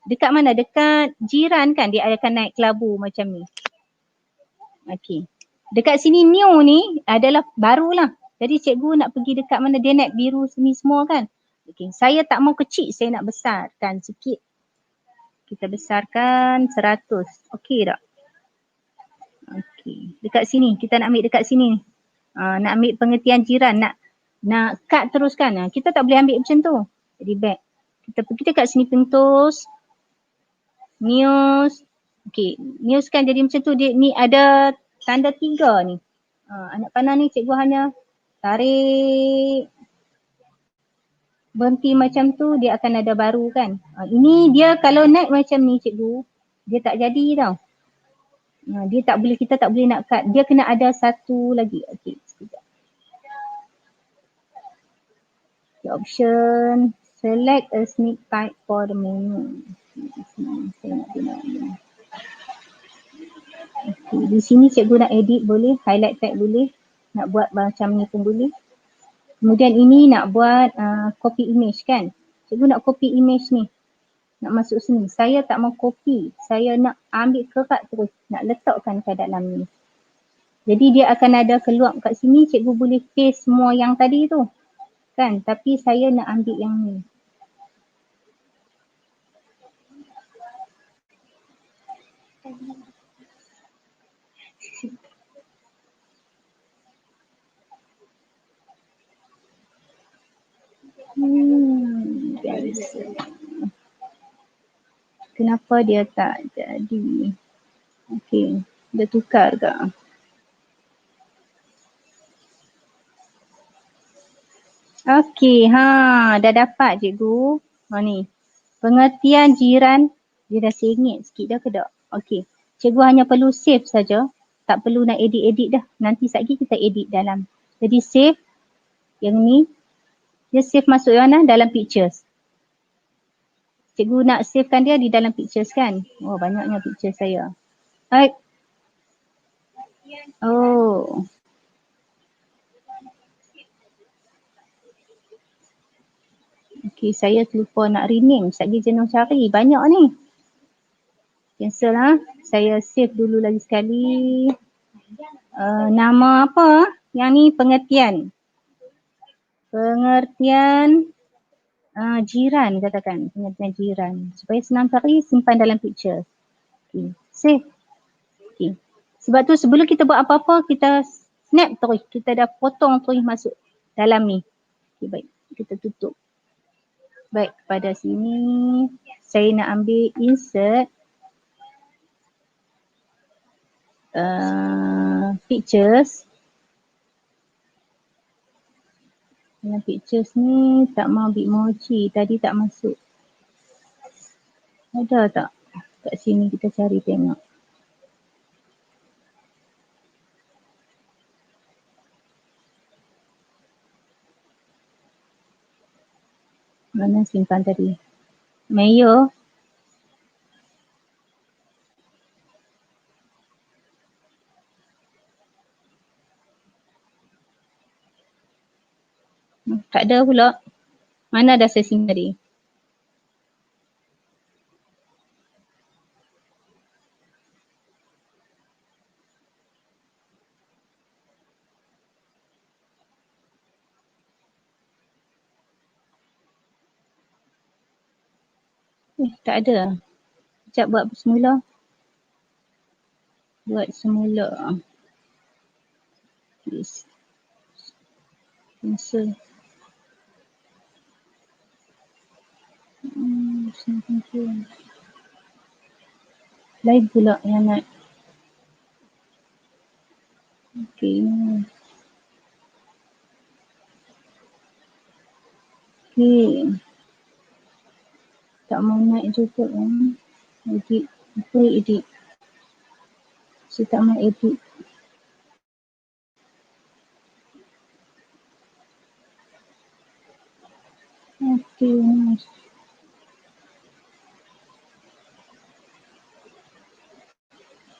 S2: Dekat mana? Dekat jiran kan dia akan naik kelabu macam ni. Okey. Dekat sini new ni adalah barulah. Jadi cikgu nak pergi dekat mana dia naik biru sini semua kan. Okey. Saya tak mau kecil, saya nak besarkan sikit. Kita besarkan 100. Okey tak? Okey. Dekat sini, kita nak ambil dekat sini. Nak ambil pengertian jiran, nak cut teruskan. Kita tak boleh ambil macam tu. Jadi back. Kita pergi dekat sini pentus. News. Okey, news kan jadi macam tu. Dia, ni ada tanda 3 ni. Anak panah ni cikgu hanya tarik. Berhenti macam tu, dia akan ada baru kan. Ini dia kalau naik macam ni cikgu, dia tak jadi tau. Dia tak boleh, kita tak boleh nak cut. Dia kena ada satu lagi. Okey, sekejap. The option, select a sneak type for the menu. Saya nak guna ini. Okay, di sini cikgu nak edit boleh, highlight tag boleh, nak buat macam ni pun boleh. Kemudian ini nak buat copy image kan. Cikgu nak copy image ni, nak masuk sini. Saya tak mau copy, saya nak ambil kerat terus, nak letakkan ke dalam ni. Jadi dia akan ada keluar kat sini, cikgu boleh paste semua yang tadi tu. Kan, tapi saya nak ambil yang ni. Kenapa dia tak jadi? Okey, dia tukar ke? Okey, dah dapat cikgu. Ni. Pengertian jiran, dia dah sengit sikit dah ke tak? Okey. Cikgu hanya perlu save saja. Tak perlu nak edit-edit dah. Nanti sekejap kita edit dalam. Jadi save yang ni. Dia save masuk mana? Dalam pictures. Cikgu nak savekan dia di dalam pictures kan. Oh, banyaknya picture saya. Baik. Oh. Okay, saya terlupa nak rename. Sekejap jenuh cari. Banyak ni. Cancel lah. Saya save dulu lagi sekali. Nama apa? Yang ni pengertian. Pengertian jiran katakan. Pengertian jiran. Supaya senang cari, simpan dalam picture. Okay. Save. Okay. Sebab tu sebelum kita buat apa-apa, kita snap terus. Kita dah potong terus masuk dalam ni. Okay, baik. Kita tutup. Baik, pada sini saya nak ambil insert pictures. Dalam pictures ni tak mau Bitmoji, tadi tak masuk. Ada tak? Kat sini kita cari tengok. Mana simpan tadi? Mayo. Tak ada pula. Mana dah saya simpan tadi? Tak ada. Sekejap buat semula. Buat semula. Please. Cancel. Lain pula yang nak. Okay. Okay. Tak mau naik juga kan. Edit. Apa edit? Saya tak mau edit. Okay.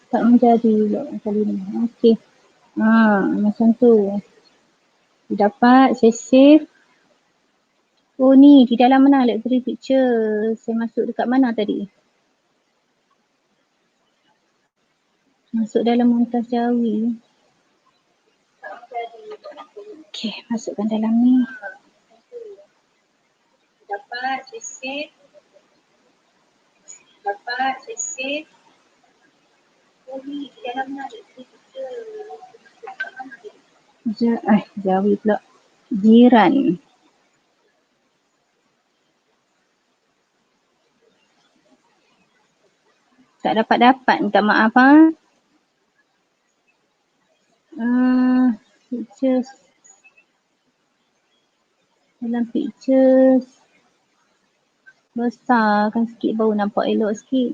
S2: Tak menjadi pula kali ni. Okay. Macam tu. Dapat, saya save. Oh ni, di dalam mana library picture? Saya masuk dekat mana tadi? Masuk dalam Mumtaz Jawi. Okay, masukkan dalam ni. Dapat, saya save. Dapat, saya save. Oh ni, di dalam mana library picture? Jawi pula. Jiran. Tak dapat-dapat, minta maaf ha. Pictures. Dalam pictures. Besarkan sikit baru nampak elok sikit.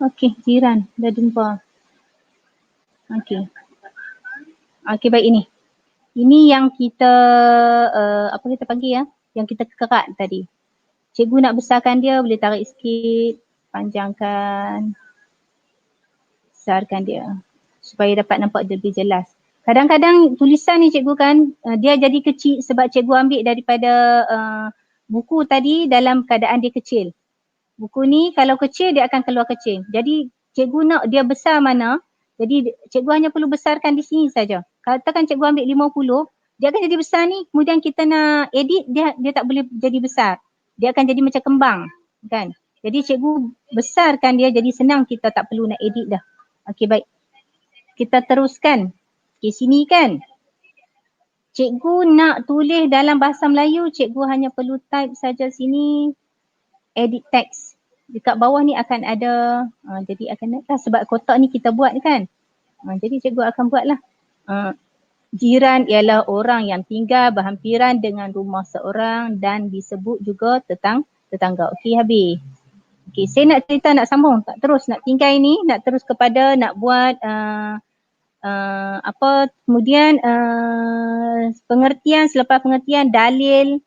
S2: Okey, jiran. Dah jumpa. Okey. Okey, baik ini. Ini yang kita, apa kita panggil ya? Yang kita kerak tadi. Cikgu nak besarkan dia, boleh tarik sikit. Panjangkan. Besarkan dia. Supaya dapat nampak lebih jelas. Kadang-kadang tulisan ni cikgu kan, dia jadi kecil sebab cikgu ambil daripada buku tadi dalam keadaan dia kecil. Buku ni kalau kecil dia akan keluar kecil. Jadi cikgu nak dia besar mana, jadi cikgu hanya perlu besarkan di sini saja. Katakan cikgu ambil 50, dia akan jadi besar ni, kemudian kita nak edit, dia tak boleh jadi besar. Dia akan jadi macam kembang, kan. Jadi cikgu besarkan dia, jadi senang, kita tak perlu nak edit dah. Okey, baik. Kita teruskan. Okey, sini kan. Cikgu nak tulis dalam bahasa Melayu, cikgu hanya perlu type saja sini, edit text. Dekat bawah ni akan ada, jadi akan ada sebab kotak ni kita buat kan. Jadi cikgu akan buatlah. Jiran ialah orang yang tinggal berhampiran dengan rumah seorang dan disebut juga tetangga. Okey, habis. Okey, saya nak cerita, nak sambung, tak terus nak tinggal ni, nak terus kepada nak buat kemudian pengertian, selepas pengertian dalil.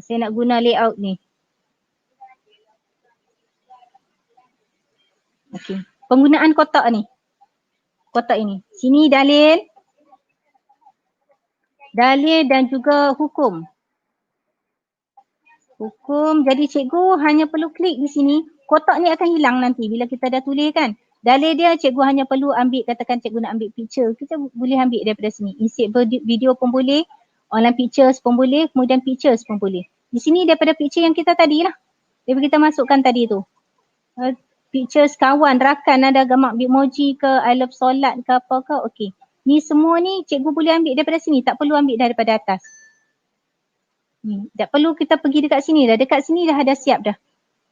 S2: Saya nak guna layout ni. Okey. Penggunaan kotak ni. Kotak ini. Sini dalil. Dalil dan juga hukum. Hukum. Jadi cikgu hanya perlu klik di sini. Kotak ni akan hilang nanti bila kita dah tulis kan. Dalil dia cikgu hanya perlu ambil, katakan cikgu nak ambil picture. Kita boleh ambil daripada sini. Insert video pun boleh. Online pictures pun boleh. Kemudian pictures pun boleh. Di sini daripada picture yang kita tadi lah. Daripada kita masukkan tadi tu. Pictures kawan, rakan, ada gambar emoji ke, I love solat ke apa ke. Okey. Ni semua ni cikgu boleh ambil daripada sini. Tak perlu ambil daripada atas. Tak perlu kita pergi dekat sini dah. Dekat sini dah ada siap dah.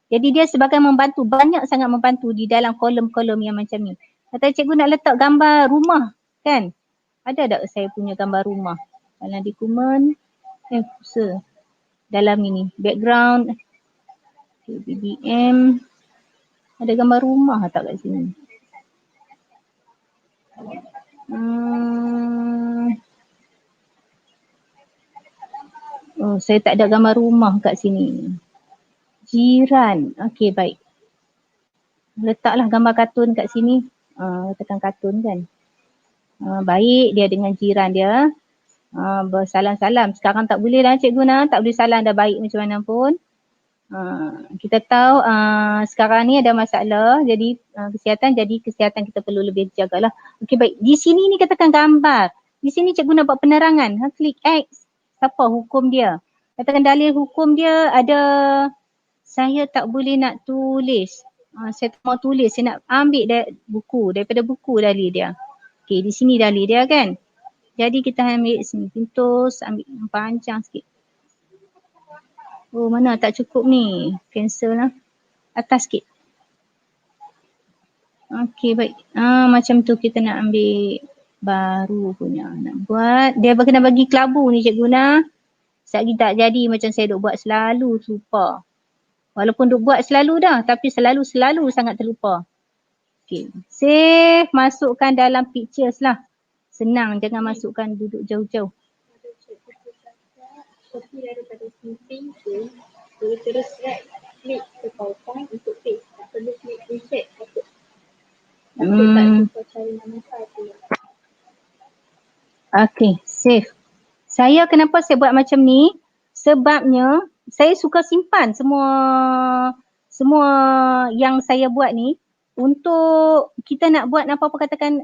S2: Jadi dia sebagai membantu, banyak sangat membantu di dalam kolom-kolom yang macam ni. Kata cikgu nak letak gambar rumah kan. Ada tak saya punya gambar rumah? Dalam dokumen, dalam ini, background, BBM. Ada gambar rumah tak kat sini? Oh, saya tak ada gambar rumah kat sini. Jiran. Okey, baik. Letaklah gambar kartun kat sini. Letakkan kartun kan. Baik, dia dengan jiran dia. Bersalam-salam. Sekarang tak boleh dah cikgu nak. Tak boleh salam dah baik macam mana pun. Kita tahu sekarang ni ada masalah. Jadi kesihatan kita perlu lebih jagalah. Okey, baik. Di sini ni katakan gambar. Di sini cikgu nak buat penerangan. Klik X. Siapa hukum dia? Katakan dalil hukum dia ada, saya tak boleh nak tulis. Saya tak mau tulis, saya nak ambil buku, daripada buku dalil dia. Okey, di sini dalil dia kan. Jadi kita ambil sini, pintus, ambil yang panjang sikit. Oh mana tak cukup ni, cancel lah. Atas sikit. Okey, baik. Macam tu kita nak ambil baru punya. Nak buat, dia kena bagi kelabu ni cikgu nak. Sekejap tak jadi macam saya duk buat selalu, lupa. Walaupun duk buat selalu dah, tapi selalu sangat terlupa. Okay. Save, masukkan dalam pictures lah. Senang, jangan masukkan duduk jauh-jauh.
S3: Copy daripada sini tu, boleh terus right klik ke PowerPoint untuk paste. Tak perlu klik reset. Takut tak jumpa cari nama tu.
S2: Okay, save. Saya kenapa saya buat macam ni? Sebabnya saya suka simpan semua yang saya buat ni untuk kita nak buat apa-apa katakan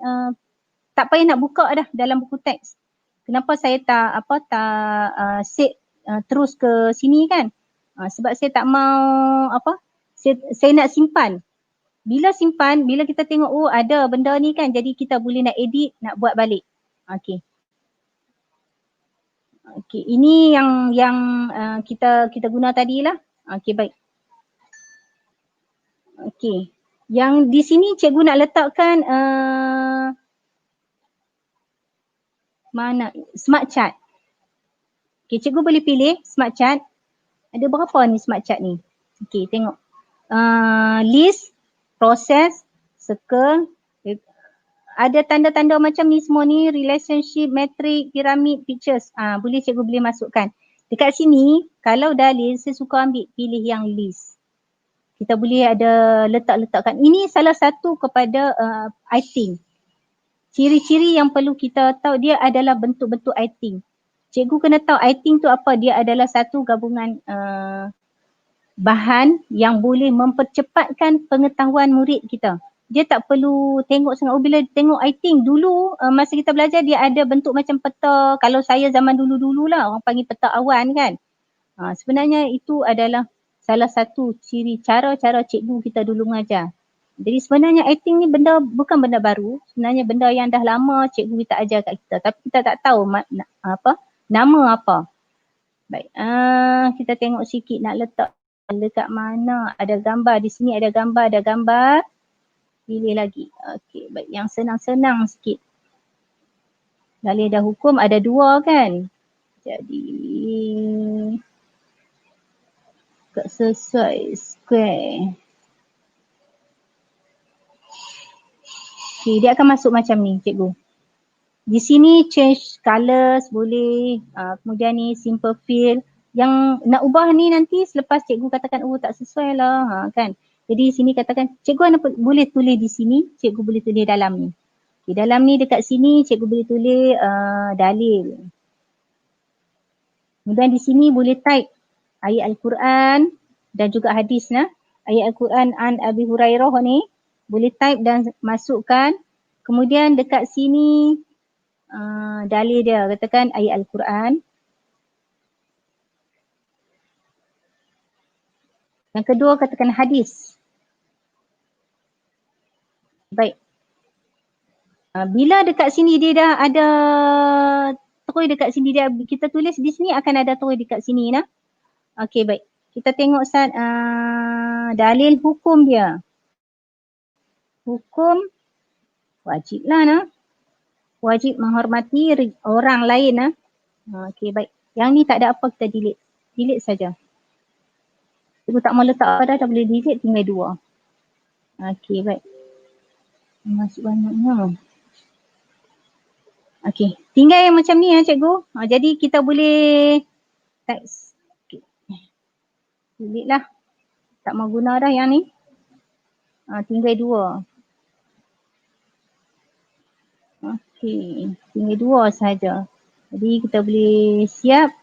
S2: tak payah nak buka dah dalam buku teks. Kenapa saya tak save terus ke sini kan? Sebab saya tak mau saya nak simpan. Bila simpan, bila kita tengok ada benda ni kan, jadi kita boleh nak edit, nak buat balik. Okey. Okey, ini yang kita guna tadilah. Okey, baik. Okey. Yang di sini cikgu nak letakkan mana? Smart chart. Okey, cikgu boleh pilih smart chart. Ada berapa ni smart chart ni? Okey, tengok. List, process, circle. Ada tanda-tanda macam ni semua ni, relationship, metric, pyramid, pictures. Boleh cikgu boleh masukkan. Dekat sini, kalau dalil, saya suka ambil pilih yang list. Kita boleh ada letak-letakkan. Ini salah satu kepada item. Ciri-ciri yang perlu kita tahu dia adalah bentuk-bentuk item. Cikgu kena tahu item tu apa. Dia adalah satu gabungan bahan yang boleh mempercepatkan pengetahuan murid kita. Dia tak perlu tengok sangat. Bila tengok item dulu masa kita belajar dia ada bentuk macam peta. Kalau saya zaman dulu-dulu lah orang panggil peta awan kan. Sebenarnya itu adalah salah satu ciri cara-cara cikgu kita dulu mengajar. Jadi sebenarnya item ni bukan benda baru. Sebenarnya benda yang dah lama cikgu kita ajar kat kita. Tapi kita tak tahu nama apa. Baik, kita tengok sikit nak letak dekat mana. Ada gambar, di sini ada gambar. Pilih lagi. Okey, baik, yang senang-senang sikit. Dalil dah hukum ada 2 kan. Jadi sesuai square. Okey, dia akan masuk macam ni cikgu. Di sini change colours boleh, kemudian ni simple fill. Yang nak ubah ni nanti selepas cikgu katakan oh tak sesuai lah kan. Jadi sini katakan cikgu boleh tulis di sini, cikgu boleh tulis dalam ni. Okay, dalam ni dekat sini cikgu boleh tulis dalil. Kemudian di sini boleh type ayat Al-Quran dan juga hadis nah. Ayat Al-Quran an Abi Hurairah ni boleh type dan masukkan. Kemudian dekat sini dalil dia, katakan ayat Al-Quran. Yang kedua katakan hadis. Baik. Bila dekat sini dia dah ada terus dekat sini dia kita tulis di sini akan ada terus dekat sini nah. Okey baik. Kita tengok dalil hukum dia. Hukum wajib lah nah. Wajib menghormati orang lain nah. Okey baik. Yang ni tak ada apa kita delete. Delete saja. Cikgu tak mau letak apa dah boleh delete tinggal 2. Okey baik. Masih banyaknya. Okey. Tinggal yang macam ni ya cikgu. Jadi kita boleh text. Okay. Delete lah. Tak mau guna dah yang ni. Tinggal 2. Okey. Tinggal 2 saja. Jadi kita boleh siap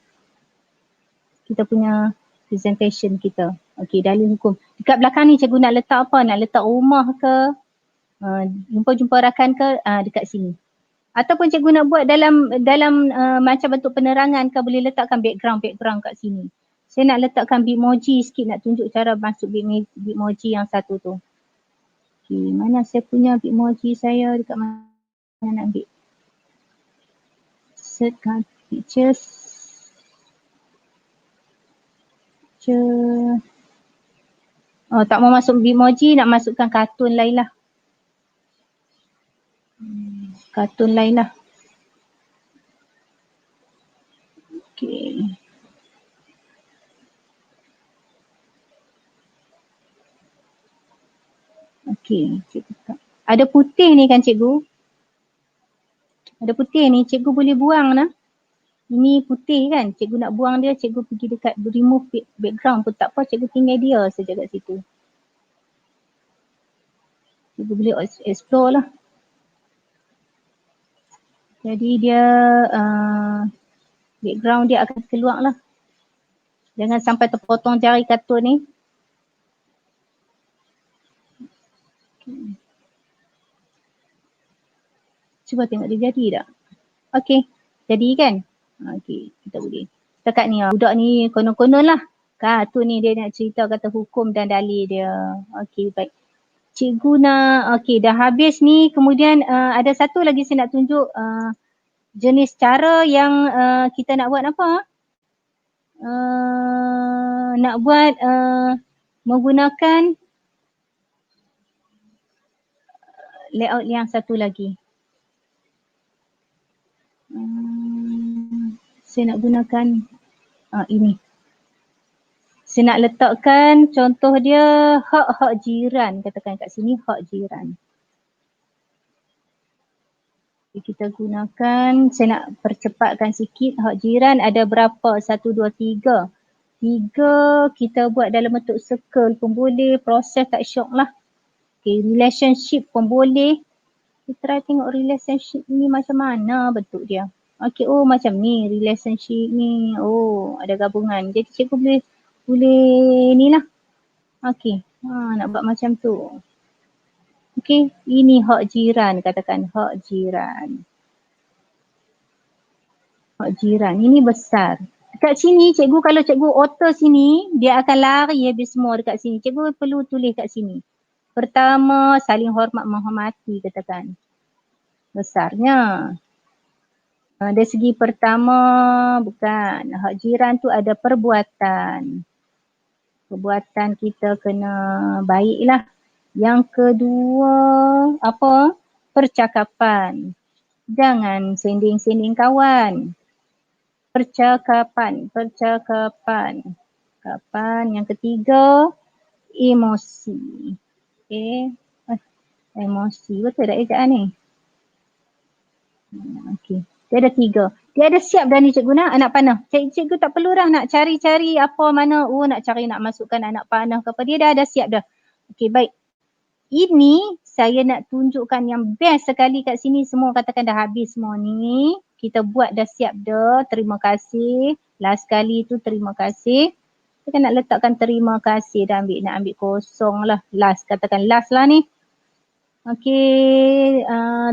S2: kita punya presentation kita. Okey, dalil hukum. Dekat belakang ni cikgu nak letak apa? Nak letak rumah ke? Jumpa rakan ke? Dekat sini. Ataupun cikgu nak buat dalam macam bentuk penerangan ke, boleh letakkan background kat sini. Saya nak letakkan Bitmoji sikit, nak tunjuk cara masuk Bitmoji yang satu tu. Okey, mana saya punya Bitmoji saya, dekat mana nak ambil? Search kat pictures. Oh, tak mau masuk Bitmoji, nak masukkan kartun lain lah. Kartun lain lah. Okey. Okey, cikgu tak. Ada putih ni kan cikgu? Ada putih ni, cikgu boleh buang nah. Ini putih kan, cikgu nak buang dia, cikgu pergi dekat remove background pun tak apa, cikgu tinggal dia saja kat situ. Cikgu boleh explore lah. Jadi dia background dia akan keluar lah. Jangan sampai terpotong jari kartun ni. Cuba tengok dia jadi tak? Okey, jadi kan? Okey, kita boleh. Dekat ni budak ni konon-konon lah. Kartun ni dia nak cerita kata hukum dan dalil dia. Okey, baik. Cikgu nak, okey dah habis ni. Kemudian ada satu lagi saya nak tunjuk jenis cara yang kita nak buat apa? Nak buat menggunakan layout yang satu lagi. Saya nak gunakan ini. Saya nak letakkan contoh dia hak-hak jiran. Katakan kat sini hak jiran. Kita gunakan, saya nak percepatkan sikit. Hak jiran ada berapa? 1, 2, 3. 3 kita buat dalam bentuk circle pun boleh. Proses tak syok lah. Okay, relationship pun boleh. Kita try tengok relationship ni macam mana bentuk dia. Okay, oh macam ni relationship ni. Oh ada gabungan. Jadi cikgu boleh ni lah. Okay, nak buat macam tu. Okay, ini hak jiran, katakan hak jiran. Hak jiran, ini besar. Dekat sini cikgu, kalau cikgu author sini, dia akan lari habis semua dekat sini. Cikgu perlu tulis kat sini. Pertama, saling hormat menghormati, katakan. Besarnya. Dari segi pertama, bukan. Hak jiran tu ada perbuatan. Perbuatan kita kena baiklah. Yang kedua, apa? Percakapan. Jangan sending-sending kawan. Percakapan. Yang ketiga, emosi. Okay. Emosi. Betul tak ejaan ni? Okey. Dia ada 3. Dia ada siap dah ni cikgu nak anak panah. Cikgu tak perlu dah nak cari-cari apa mana. Nak cari nak masukkan anak panah ke apa. Dia dah ada siap dah. Okey baik. Ini saya nak tunjukkan yang best sekali kat sini. Semua katakan dah habis semua ni. Kita buat dah siap dah. Terima kasih. Last kali tu terima kasih. Kita nak letakkan terima kasih dah nak ambil kosong lah. Last, katakan last lah ni. Okey,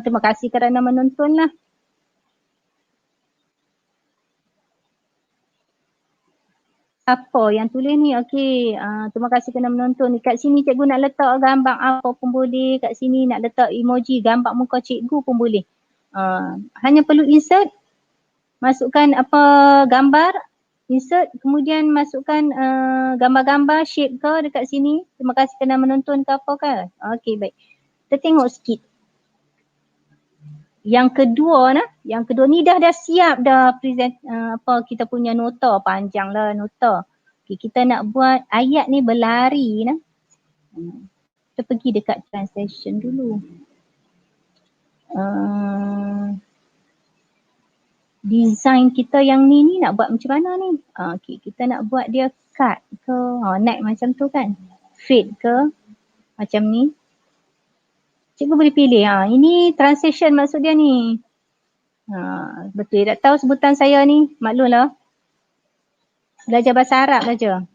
S2: terima kasih kerana menonton lah. Apa yang tulis ni? Okey, terima kasih kerana menonton. Kat sini cikgu nak letak gambar apa pun boleh. Kat sini nak letak emoji gambar muka cikgu pun boleh. Hanya perlu insert, masukkan apa gambar, insert, kemudian masukkan gambar-gambar shape ke dekat sini. Terima kasih kerana menonton ke apa ke. Okey, baik. Kita tengok sikit. Yang kedua ni dah siap dah present kita punya nota, panjang lah nota. Okay, kita nak buat ayat ni berlari nah. Kita pergi dekat translation dulu. Design kita yang ni nak buat macam mana ni? Okay, kita nak buat dia cut ke, naik macam tu kan? Fade ke, macam ni. Cikgu boleh pilih, ini translation maksud dia ni. Betul, tak tahu sebutan saya ni, maklumlah. Belajar bahasa Arab belajar.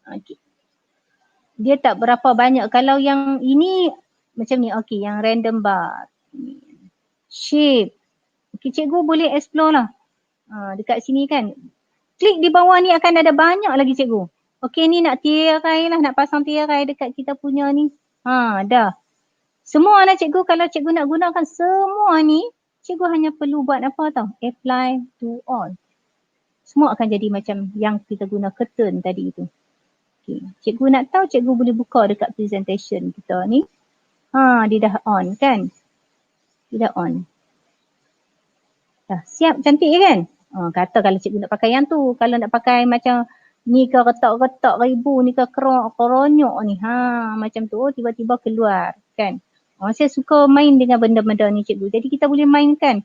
S2: Okay. Dia tak berapa banyak. Kalau yang ini macam ni, okey, yang random bar. Shape. Okey, cikgu boleh explore lah. Dekat sini kan. Klik di bawah ni akan ada banyak lagi cikgu. Okey, ni nak tirai lah, nak pasang tirai dekat kita punya ni. Dah. Semua lah cikgu, kalau cikgu nak gunakan semua ni, cikgu hanya perlu buat apa tau? Apply to all. Semua akan jadi macam yang kita guna curtain tadi tu. Okay. Cikgu nak tahu, cikgu boleh buka dekat presentation kita ni. Dia dah on kan? Dia dah on. Dah siap, cantik kan? Kata kalau cikgu nak pakai yang tu. Kalau nak pakai macam ni ke retak-retak ribu, ni ke keronyok ni. Macam tu, tiba-tiba keluar kan? Saya suka main dengan benda-benda ni cikgu. Jadi kita boleh mainkan.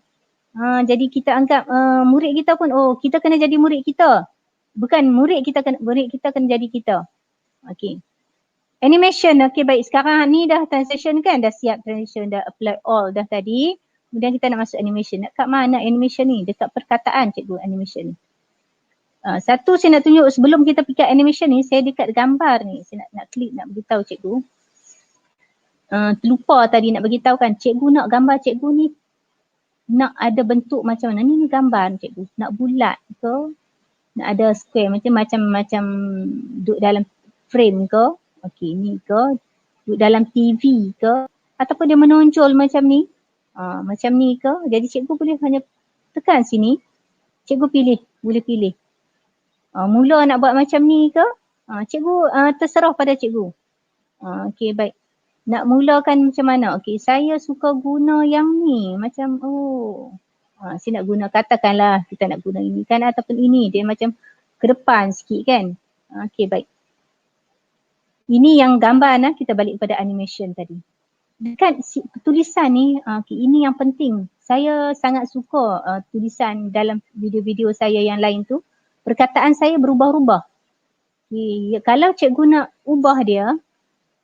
S2: Jadi kita anggap murid kita pun, kita kena jadi murid kita. Bukan murid kita kena jadi kita. Okay. Animation, okay baik. Sekarang ni dah transition kan? Dah siap transition, dah apply all dah tadi. Kemudian kita nak masuk animation. Nak kat mana animation ni? Dekat perkataan cikgu animation ni. Satu saya nak tunjuk sebelum kita pergi animation ni, saya dekat gambar ni. Saya nak klik nak beritahu cikgu. Terlupa tadi nak beritahu kan. Cikgu nak gambar cikgu ni nak ada bentuk macam mana. Ni gambar cikgu. Nak bulat ke? Nak ada square macam duduk dalam frame ke? Okey, ni ke? Duduk dalam TV ke? Ataupun dia menonjol macam ni? Macam ni ke? Jadi cikgu boleh hanya tekan sini. Cikgu boleh pilih. Mula nak buat macam ni ke? Cikgu terserah pada cikgu. Okey, baik. Nak mulakan macam mana? Okey, saya suka guna yang ni. Macam, saya nak guna, katakanlah kita nak guna ini kan, ataupun ini. Dia macam ke depan sikit kan. Okey, baik. Ini yang gambar kita balik pada animation tadi. Dekat tulisan ni, ini yang penting. Saya sangat suka tulisan dalam video-video saya yang lain tu. Perkataan saya berubah-ubah. Kalau cikgu nak ubah dia,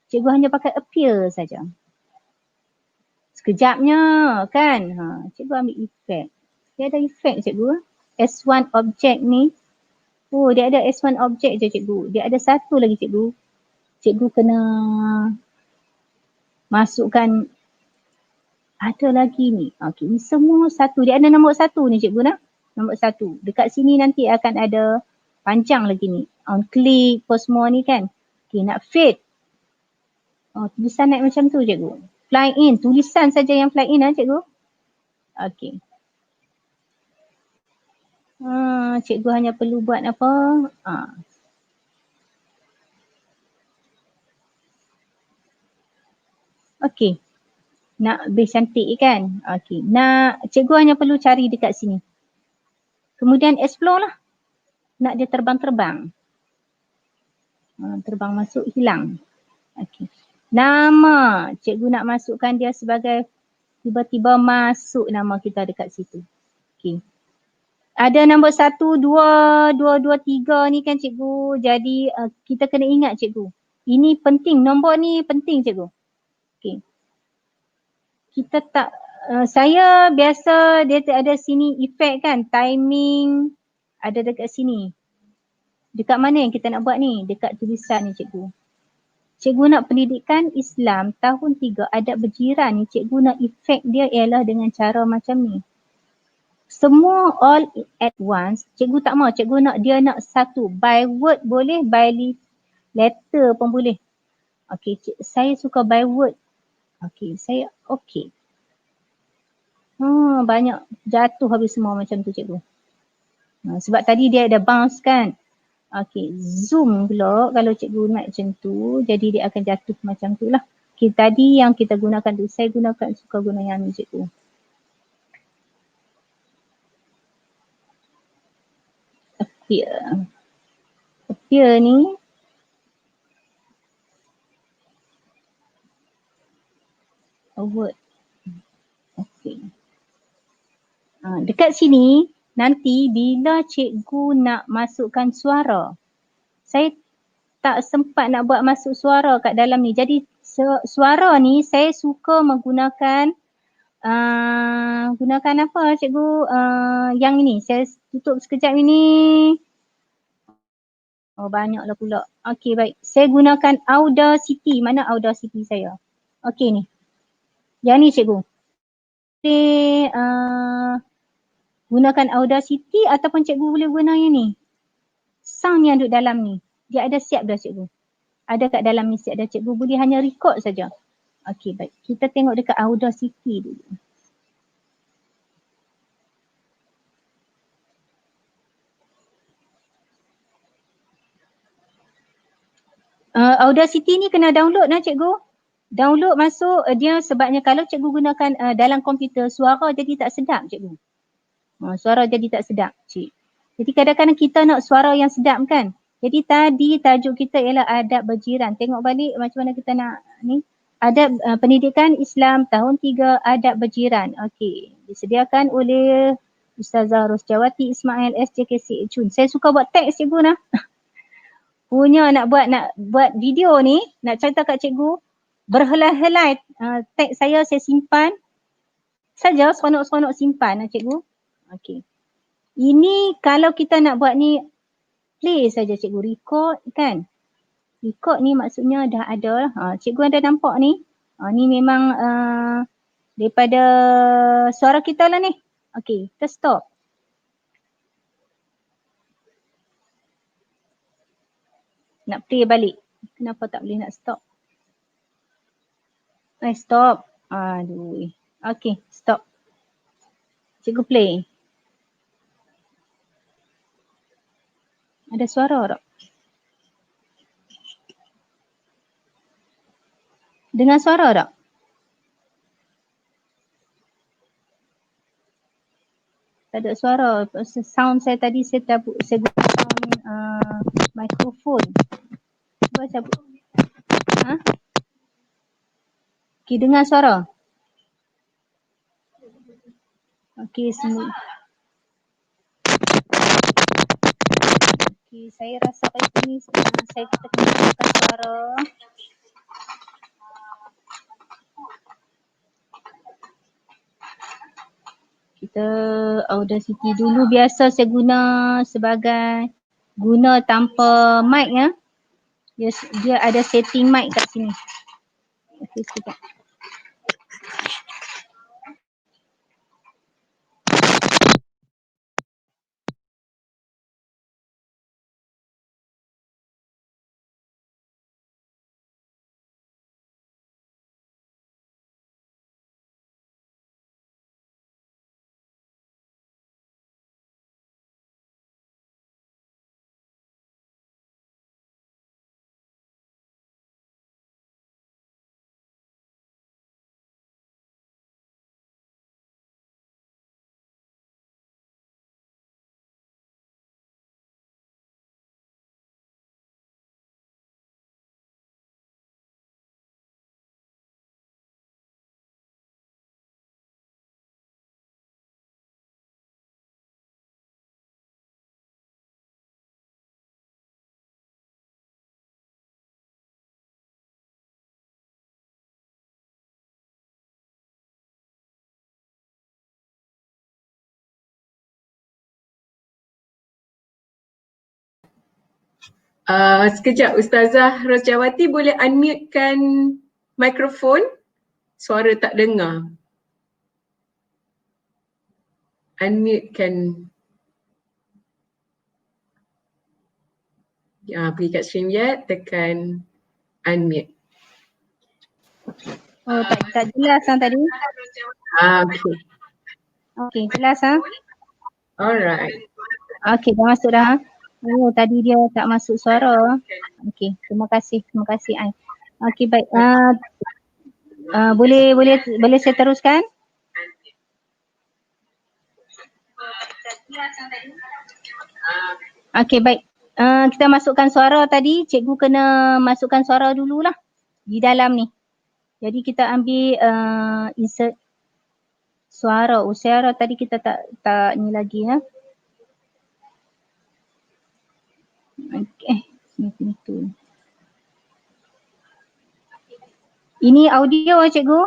S2: cikgu hanya pakai appear saja. Sekejapnya kan. Cikgu ambil efek. Dia ada efek cikgu. S1 object ni. Dia ada S1 object je cikgu. Dia ada satu lagi cikgu. Cikgu kena masukkan. Ada lagi ni. Okey, ni semua satu. Dia ada nombor 1 ni cikgu nak. Nombor 1. Dekat sini nanti akan ada panjang lagi ni. On click apa semua ni kan. Okey, nak fade. Tulisan naik macam tu cikgu. Fly in. Tulisan saja yang fly in cikgu. Okey. Cikgu hanya perlu buat apa? Okey. Nak lebih cantik kan? Okey. Cikgu hanya perlu cari dekat sini. Kemudian explore lah. Nak dia terbang-terbang. Terbang masuk, hilang. Okey. Nama. Cikgu nak masukkan dia sebagai tiba-tiba masuk nama kita dekat situ. Okay. Ada nombor 1, 2, 2, 2, 3 ni kan cikgu. Jadi kita kena ingat cikgu. Ini penting, nombor ni penting cikgu. Okay. Kita tak, saya biasa dia ada sini efek kan, timing ada dekat sini. Dekat mana yang kita nak buat ni? Dekat tulisan ni cikgu. Cikgu nak pendidikan Islam tahun 3 adab berjiran ni, cikgu nak efek dia ialah dengan cara macam ni. Semua all at once, cikgu tak mau, cikgu nak dia nak satu. By word boleh, by letter pun boleh. Okay, saya suka by word. Okay, saya okay. Banyak jatuh habis semua macam tu cikgu. Sebab tadi dia ada bounce kan. Okay, zoom pula kalau cikgu nak macam tu, jadi dia akan jatuh macam tu lah. Okay, tadi yang kita gunakan tu, saya suka guna yang ni cikgu. Appear ni a word. Okay. Dekat sini nanti bila cikgu nak masukkan suara, saya tak sempat nak buat masuk suara kat dalam ni. Jadi suara ni saya suka menggunakan gunakan apa cikgu, yang ini. Saya tutup sekejap ini. Oh banyaklah pula. Okay baik. Saya gunakan Audacity. Mana Audacity saya? Okay ni. Yang ni cikgu. Boleh gunakan Audacity ataupun cikgu boleh guna yang ni. Sound yang duduk dalam ni. Dia ada siap dah cikgu. Ada kat dalam ni siap dah cikgu. Boleh hanya record saja. Okay baik. Kita tengok dekat Audacity dulu. Audacity ni kena download lah cikgu. Download masuk dia sebabnya kalau cikgu gunakan dalam komputer, suara jadi tak sedap cikgu. Suara jadi tak sedap cik. Jadi kadang-kadang kita nak suara yang sedap kan. Jadi tadi tajuk kita ialah adab berjiran. Tengok balik macam mana kita nak ni. Adab pendidikan Islam tahun 3 adab berjiran. Okey. Disediakan oleh Ustazah Rosjawati Ismail SJKC Chun. Saya suka buat teks cikgu nah. Punya nak buat video ni, nak cerita kat cikgu, berhelai-helai teks saya simpan saja, seronok-seronok simpan cikgu. Okey. Ini kalau kita nak buat ni, play saja cikgu, record kan. Record ni maksudnya dah ada lah. Cikgu ada nampak ni. Ni memang daripada suara kita lah ni. Okey, kita stop. Nak play balik. Kenapa tak boleh nak stop? Stop. Aduh. Okey, stop. Cikgu play. Ada suara tak? Dengar suara tak? Tak ada suara. Sound saya tadi saya guna sound mikrofon. Cuba cabut. Okey, dengar suara. Okey, semua. Okey, saya rasa kat sini saya kena gunakan suara. Kita Audacity dulu biasa saya guna sebagai guna tanpa mic ya. Dia ada setting mic kat sini. Okey, sekejap.
S1: Sekejap, Ustazah Rosjawati boleh unmute-kan mikrofon? Suara tak dengar. Unmute-kan. Pergi kat StreamYard, tekan unmute.
S2: Oh, tak jelas tadi.
S1: Okay.
S2: Okey, jelas
S1: Alright.
S2: Okey, dah masuk dah. Oh, tadi dia tak masuk suara. Okey, terima kasih Ain. Okey, baik. Boleh saya teruskan? Okey, baik. Kita masukkan suara tadi. Cikgu kena masukkan suara dululah di dalam ni. Jadi kita ambil insert suara. Suara tadi kita tak ni lagi ya. Okey, itu. Ini audio cikgu.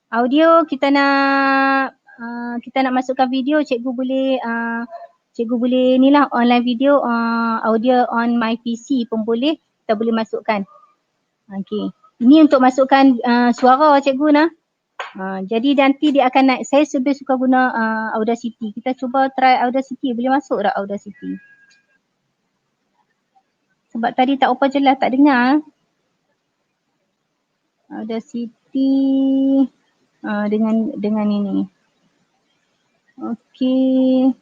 S2: Audio kita nak masukkan video, cikgu boleh ni lah online video, audio on my PC pun boleh, kita boleh masukkan. Okey. Ini untuk masukkan suara cikgu nah. Jadi nanti dia akan naik. Saya lebih suka guna Audacity. Kita cuba try Audacity. Boleh masuk tak Audacity? Sebab tadi tak apa jelas, tak dengar. Audacity dengan ini. Okey.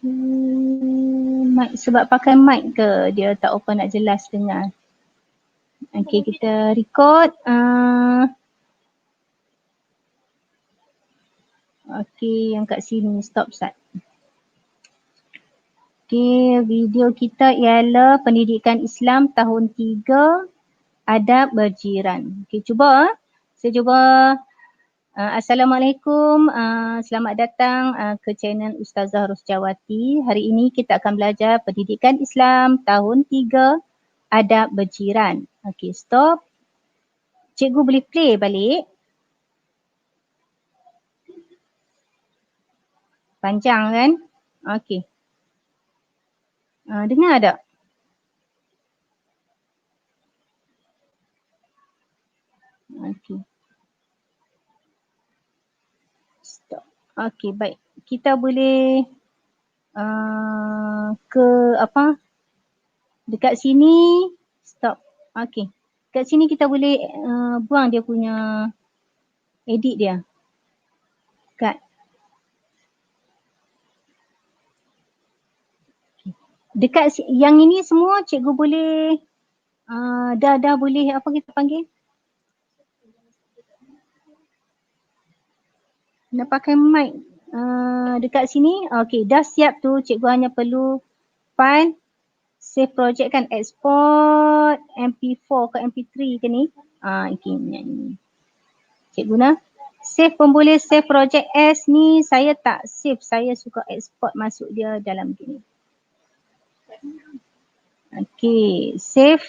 S2: Mic, sebab pakai mic ke dia tak apa nak jelas dengar. Okey, kita record. Okey, yang kat sini stop start. Okey, video kita ialah Pendidikan Islam tahun 3 Adab Berjiran. Okey, cuba. Saya cuba. Assalamualaikum, selamat datang ke channel Ustazah Rosjawati. Hari ini kita akan belajar Pendidikan Islam tahun 3 Adab Berjiran. Okey, stop. Cikgu boleh play balik. Panjang kan? Okey. Dengar tak? Okey. Stop. Okey, baik. Kita boleh ke apa? Dekat sini. Stop. Okey. Dekat sini kita boleh buang dia punya edit dia. Cut. Dekat yang ini semua cikgu boleh dah boleh apa kita panggil? Nak pakai mic dekat sini. Okey, dah siap tu. Cikgu hanya perlu file, save project kan, export MP4 ke MP3 ke ni. Ini. Cikgu nak save pun boleh, save project as ni. Saya tak save, saya suka export masuk dia dalam gini. Okey, save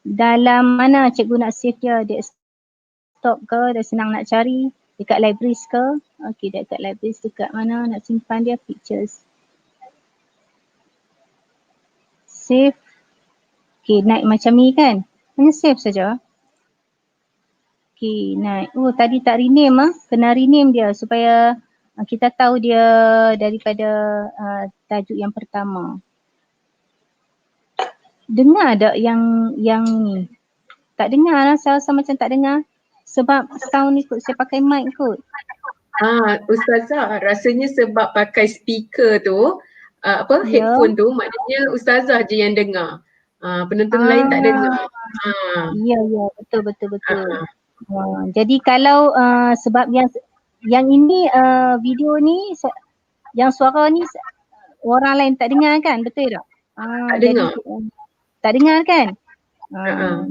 S2: dalam mana cikgu nak save dia? Desktop ke? Dah senang nak cari. Dekat libraries ke? Okey, dekat libraries dekat mana nak simpan dia? Pictures. Save. Okey, naik macam ni kan? Hanya save saja. Okey, naik. Oh, tadi tak rename Kena rename dia supaya kita tahu dia daripada tajuk yang pertama. Dengar tak yang ni? Tak dengar lah, saya rasa macam tak dengar. Sebab sound ni kot, saya pakai mic kot.
S1: Ustazah, rasanya sebab pakai speaker tu, headphone tu, maknanya Ustazah je yang dengar. Penonton lain tak dengar.
S2: Ya, betul. Jadi kalau sebab yang ini video ni, yang suara ni orang lain tak dengar kan, betul tak?
S1: Tak dengar.
S2: Tak dengar kan?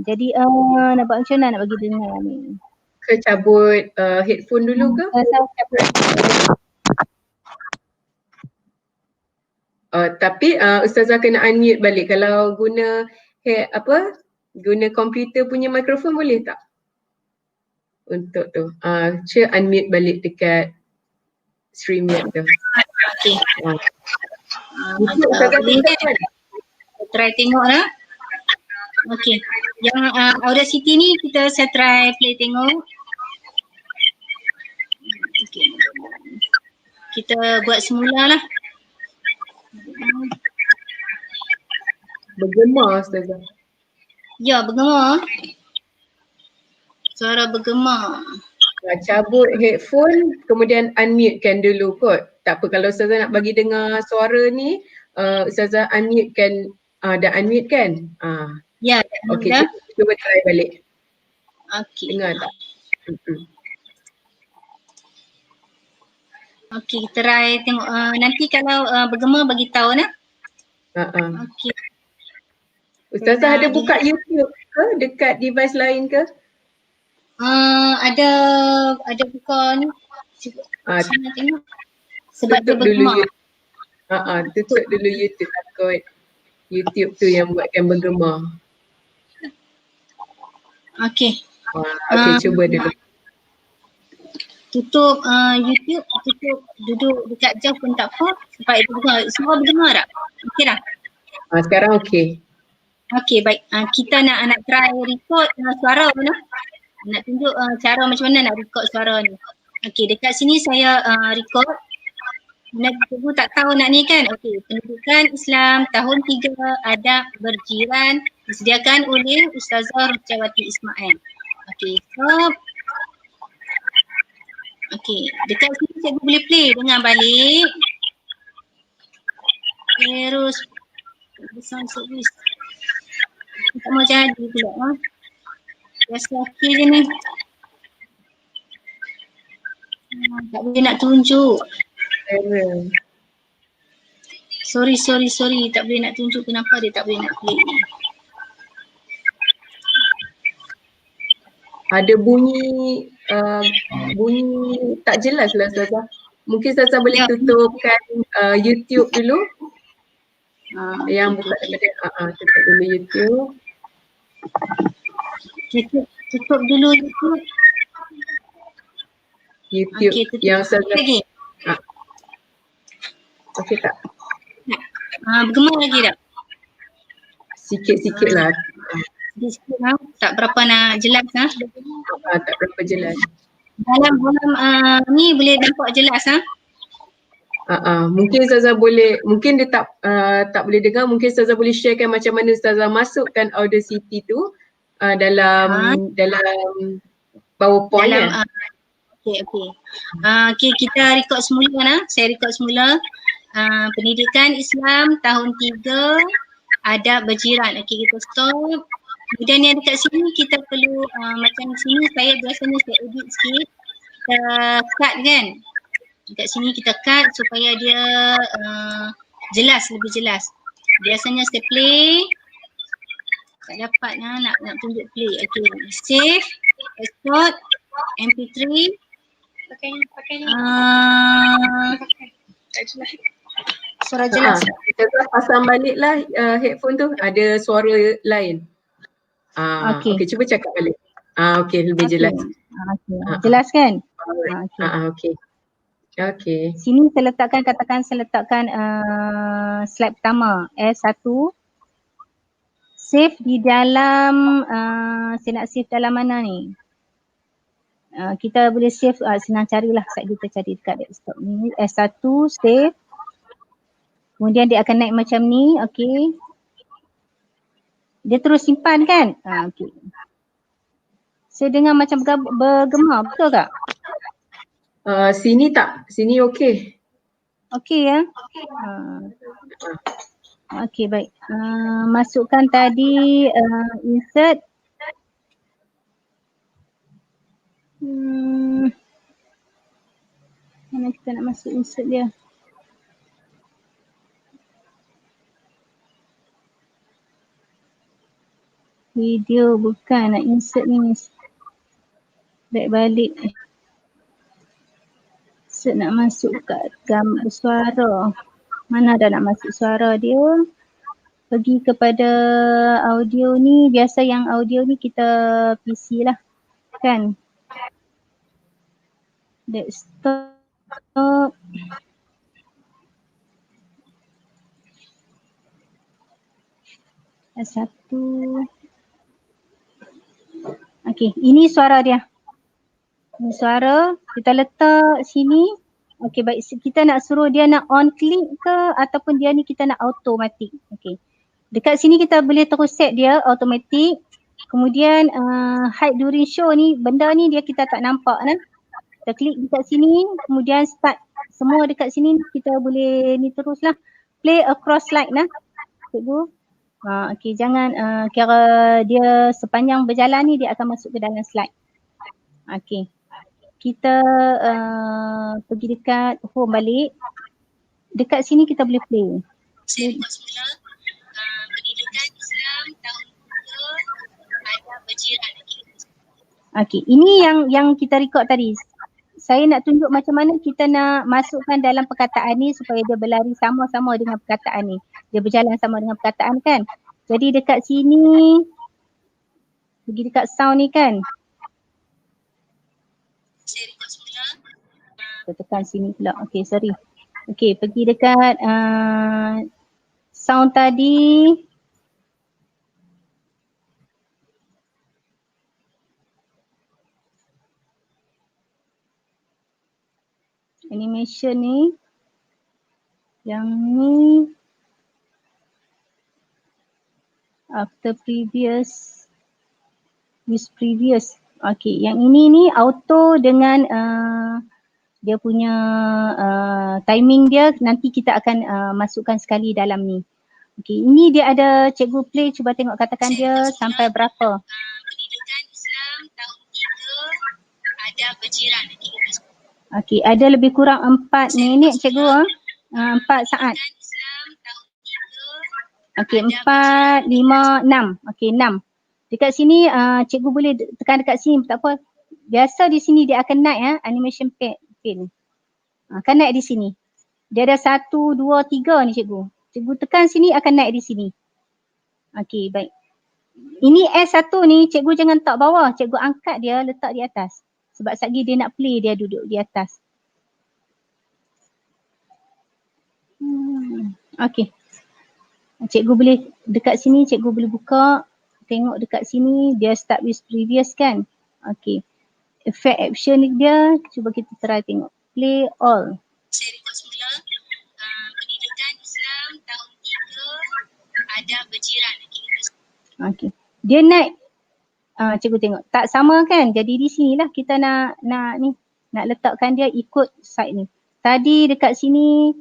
S2: Jadi nak buat macam mana nak bagi dengar ni?
S1: Ke cabut headphone dulu ke? Tapi Ustazah kena unmute balik. Kalau guna guna komputer punya mikrofon boleh tak? Untuk tu. Unmute balik dekat StreamYard tu. YouTube Ustazah
S2: Boleh
S1: tutup
S2: kan?
S1: kan?
S2: Try tengok lah. Okey. Yang Audacity ni saya try play tengok. Okey. Kita buat semula lah.
S1: Bergema Ustazah.
S2: Ya, bergema. Suara bergema.
S1: Cabut headphone kemudian unmute kan dulu kot. Tak apa kalau Ustazah nak bagi dengar suara ni, Ustazah unmute kan, dah unmute kan?
S2: Ya,
S1: Okey,
S2: dah.
S1: cuba try balik.
S2: Okey.
S1: Dengar tak?
S2: Okey, try tengok. Nanti kalau bergema bagi tahu nah. Okey.
S1: Ustazah ada buka YouTube ke dekat device lain ke?
S2: Ada buka ni. Sana tengok. Sebab dia
S1: Tutup dulu
S2: bergema.
S1: YouTube. Tutup dulu YouTube takut YouTube tu yang buatkan bergema.
S2: Okey.
S1: Okey, cuba dulu.
S2: Tutup YouTube, tutup duduk dekat jauh pun tak apa sebab itu semua bergema tak? Okey dah?
S1: Sekarang okey.
S2: Okey, baik. Kita nak try record suara mana? Nak tunjuk cara macam mana nak record suara ni. Okey, dekat sini saya record. Nak cikgu tak tahu nak ni kan? Okey, Pendidikan Islam tahun 3 Adab Berjiran disediakan oleh Ustazah Ruchawati Ismail. Okey, stop. Okey, dekat sini cikgu boleh play dengar balik. Terus sound service. Tak mau jadi pula. Biasa okey je ni. Tak boleh nak tunjuk. Sorry. Tak boleh nak tunjuk kenapa dia tak boleh nak play.
S1: Ada bunyi tak jelas lah Ustazah. Mungkin Ustazah boleh tutupkan YouTube dulu. Yang buka daripada tutup dulu YouTube.
S2: Tutup dulu YouTube.
S1: YouTube
S2: okay,
S1: yang Ustazah
S2: lagi.
S1: Okey tak?
S2: Bergema lagi tak?
S1: Sikit-sikit lah.
S2: Sikit lah. Tak berapa nak jelas lah.
S1: Tak berapa jelas.
S2: Dalam ni boleh nampak jelas lah.
S1: Mungkin Ustazah boleh, mungkin dia tak boleh dengar, mungkin Ustazah boleh sharekan macam mana Ustazah masukkan Audacity tu dalam PowerPoint kan?
S2: Okey. Okey, kita record semula lah. Saya record semula. Pendidikan Islam tahun 3 Adab Berjiran. Okey, kita stop. Kemudian yang dekat sini kita perlu macam sini saya biasanya saya edit sikit. Kita cut kan. Dekat sini kita cut supaya dia lebih jelas. Biasanya saya play. Tak dapat nak tunjuk play. Okey, save, export, MP3. Pakai ni. Suara jelas.
S1: Kita pasang balik lah headphone tu, ada suara lain. Okey, cuba cakap balik. Okey, lebih jelas.
S2: Jelas kan?
S1: Okey.
S2: Sini saya letakkan slide pertama S1. Save di dalam saya nak save dalam mana ni? Kita boleh save, senang carilah, kita cari dekat desktop ni. S1 save. Kemudian dia akan naik macam ni, okey. Dia terus simpan kan? Okey. Saya dengar macam bergema, betul tak?
S1: Sini tak, sini okey.
S2: Okey ya? Okey, baik. Masukkan tadi insert. Mana kita nak masuk insert dia? Video bukan, nak insert ni. Balik. Insert nak masuk kat gambar suara. Mana dah nak masuk suara dia? Pergi kepada audio ni. Biasa yang audio ni kita PC lah. Kan? Desktop. Satu. Okey, ini suara dia. Ini suara, kita letak sini. Okey, baik, kita nak suruh dia nak on click ke ataupun dia ni kita nak automatic. Okey. Dekat sini kita boleh terus set dia automatic. Kemudian hide during show ni, benda ni dia kita tak nampak kan. Kita klik dekat sini, kemudian start semua dekat sini kita boleh ni teruslah. Play across slide lah. Cikgu. Okey, jangan kira dia sepanjang berjalan ni dia akan masuk ke dalam slide. Okey. Kita pergi dekat home balik. Dekat sini kita boleh play.
S4: Seri semula pendidikan Islam tahun 3 ada berjiran.
S2: Okey, ini yang kita record tadi. Saya nak tunjuk macam mana kita nak masukkan dalam perkataan ni supaya dia berlari sama-sama dengan perkataan ni. Dia berjalan sama dengan perkataan kan. Jadi dekat sini, pergi dekat sound ni kan.
S4: Seri semula
S2: Kita tekan sini pula. Okey, sorry. Okey, pergi dekat sound tadi. Animation ni. Yang ni. After previous. Use previous. Okey, yang ini ni auto dengan dia punya timing dia nanti kita akan masukkan sekali dalam ni. Okey, ini dia ada cikgu play, cuba tengok katakan dia sampai berapa.
S4: pendidikan Islam tahun 3 ada berjiran.
S2: Okey, ada lebih kurang 4 minit cikgu 4 saat.
S4: Pendidikan Islam tahun 3
S2: Okey, 4, 5, 6. Okey, 6. Dekat sini cikgu boleh tekan dekat sini, tak apa. Biasa di sini dia akan naik animation pane. Akan naik di sini. Dia ada 1, 2, 3 ni cikgu. Cikgu tekan sini akan naik di sini. Okey, baik. Ini S1 ni cikgu jangan letak bawah. Cikgu angkat dia letak di atas. Sebab sekejap dia nak play dia duduk di atas. Okey. Cikgu boleh dekat sini cikgu boleh buka. Tengok dekat sini dia start with previous kan. Okey. Effect action ni dia cuba kita try tengok. Play all.
S4: Seri semula pendidikan Islam tahun 3 ada berjiran.
S2: Okey. Dia naik. Cikgu tengok. Tak sama kan? Jadi di sinilah kita nak ni. Nak letakkan dia ikut side ni. Tadi dekat sini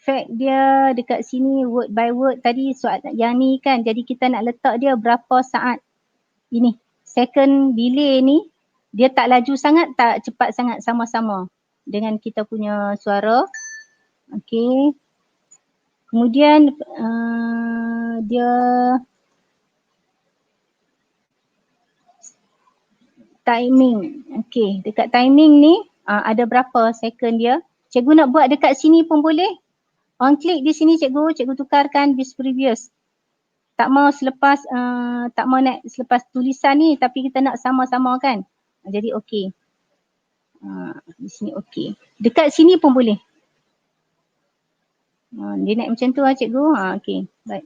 S2: fact dia dekat sini word by word tadi soalan yang ni kan. Jadi kita nak letak dia berapa saat ini. Second delay ni dia tak laju sangat, tak cepat sangat, sama-sama dengan kita punya suara. Okey. Kemudian dia timing. Okey, dekat timing ni ada berapa second dia. Cikgu nak buat dekat sini pun boleh. On click di sini cikgu tukarkan with previous. Tak mau selepas tak mau naik selepas tulisan ni tapi kita nak sama-sama kan. Jadi okey. Di sini okey. Dekat sini pun boleh. Dia naik macam tu cikgu. Okey, baik.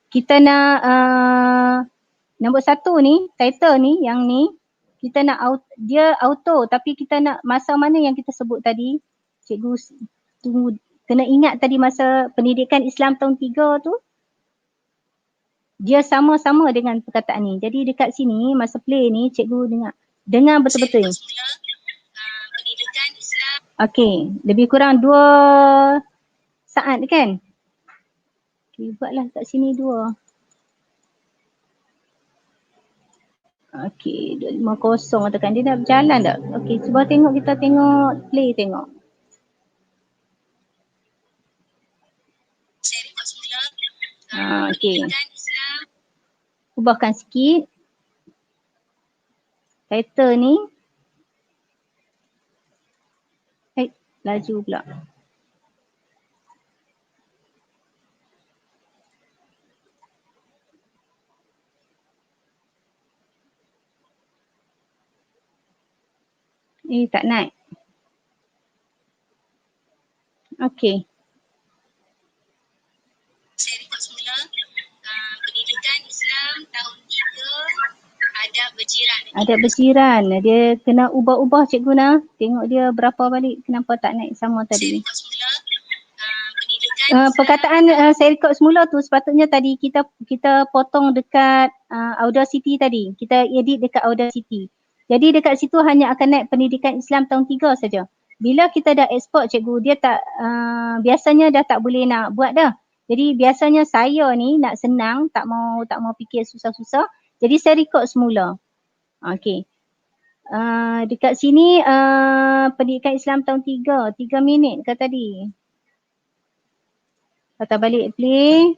S2: Kita nak nombor 1 ni, title ni, yang ni kita nak dia auto tapi kita nak masa mana yang kita sebut tadi. Cikgu tunggu, kena ingat tadi masa pendidikan Islam tahun 3 tu dia sama-sama dengan perkataan ni. Jadi dekat sini masa play ni cikgu dengar betul-betul.
S4: Pendidikan Islam.
S2: Okey, lebih kurang 2 saat kan? Okey, buatlah kat sini 2. Okey, 250 tekan. Dia dah berjalan tak? Okey, cuba tengok, kita tengok play tengok.
S4: Seri semula
S2: Okey.
S4: pendidikan Islam.
S2: Ubahkan sikit. Title ni. Laju pula. Tak naik. Okey.
S4: Seri semula adab berjiran.
S2: Adab berjiran. Dia kena ubah-ubah Cikgu Nah. Tengok dia berapa balik. Kenapa tak naik sama
S4: Saya
S2: tadi?
S4: rekod semula pendidikan
S2: Perkataan saya rekod semula tu sepatutnya tadi kita potong dekat Audacity tadi. Kita edit dekat Audacity. Jadi dekat situ hanya akan naik pendidikan Islam tahun 3 saja. Bila kita dah export Cikgu, dia tak biasanya dah tak boleh nak buat dah. Jadi biasanya saya ni nak senang, tak mau fikir susah-susah. Jadi saya rekod semula. Okey. Dekat sini pendidikan Islam tahun 3 minit ke tadi? Kata balik play.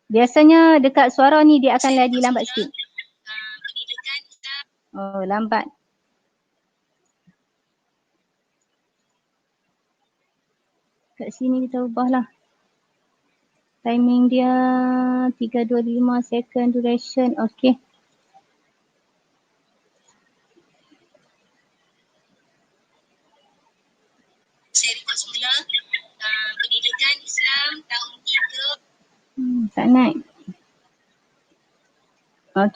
S2: Biasanya dekat suara ni dia akan lagi lambat sikit.
S4: pendidikan Islam.
S2: Oh, lambat. Kat sini kita ubahlah. Timing dia 325 second duration. Okey.
S4: Saya rekod semula pendidikan Islam tahun 3.
S2: Tak naik.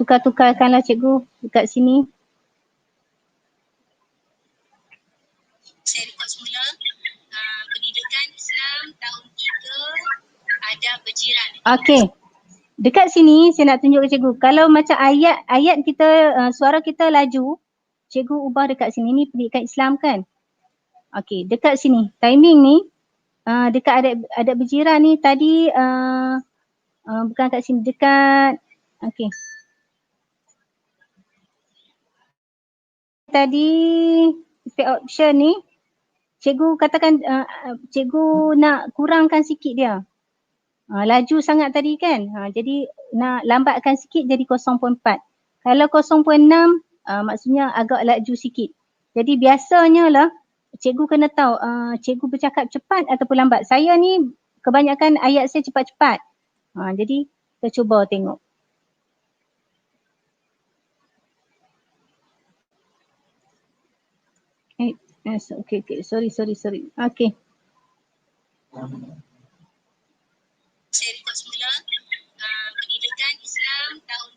S2: Tukar-tukarkanlah Cikgu dekat sini.
S4: Saya rekod semula pendidikan Islam tahun 3 adab berjiran.
S2: Okey. Dekat sini saya nak tunjuk ke Cikgu. Kalau macam ayat kita, suara kita laju, Cikgu ubah dekat sini. Ni pendidikan Islam kan? Okey, dekat sini. Timing ni, dekat adab berjiran ni tadi, bukan kat sini. Dekat, okey. Tadi, effect option ni, Cikgu katakan, Cikgu nak kurangkan sikit dia. Laju sangat tadi kan. Jadi nak lambatkan sikit jadi 0.4. Kalau 0.6 maksudnya agak laju sikit. Jadi biasanya lah cikgu kena tahu cikgu bercakap cepat ataupun lambat. Saya ni kebanyakan ayat saya cepat-cepat. Jadi kita cuba tengok. Okay. Sorry. Okay.
S4: Saya rekod semula pendidikan Islam tahun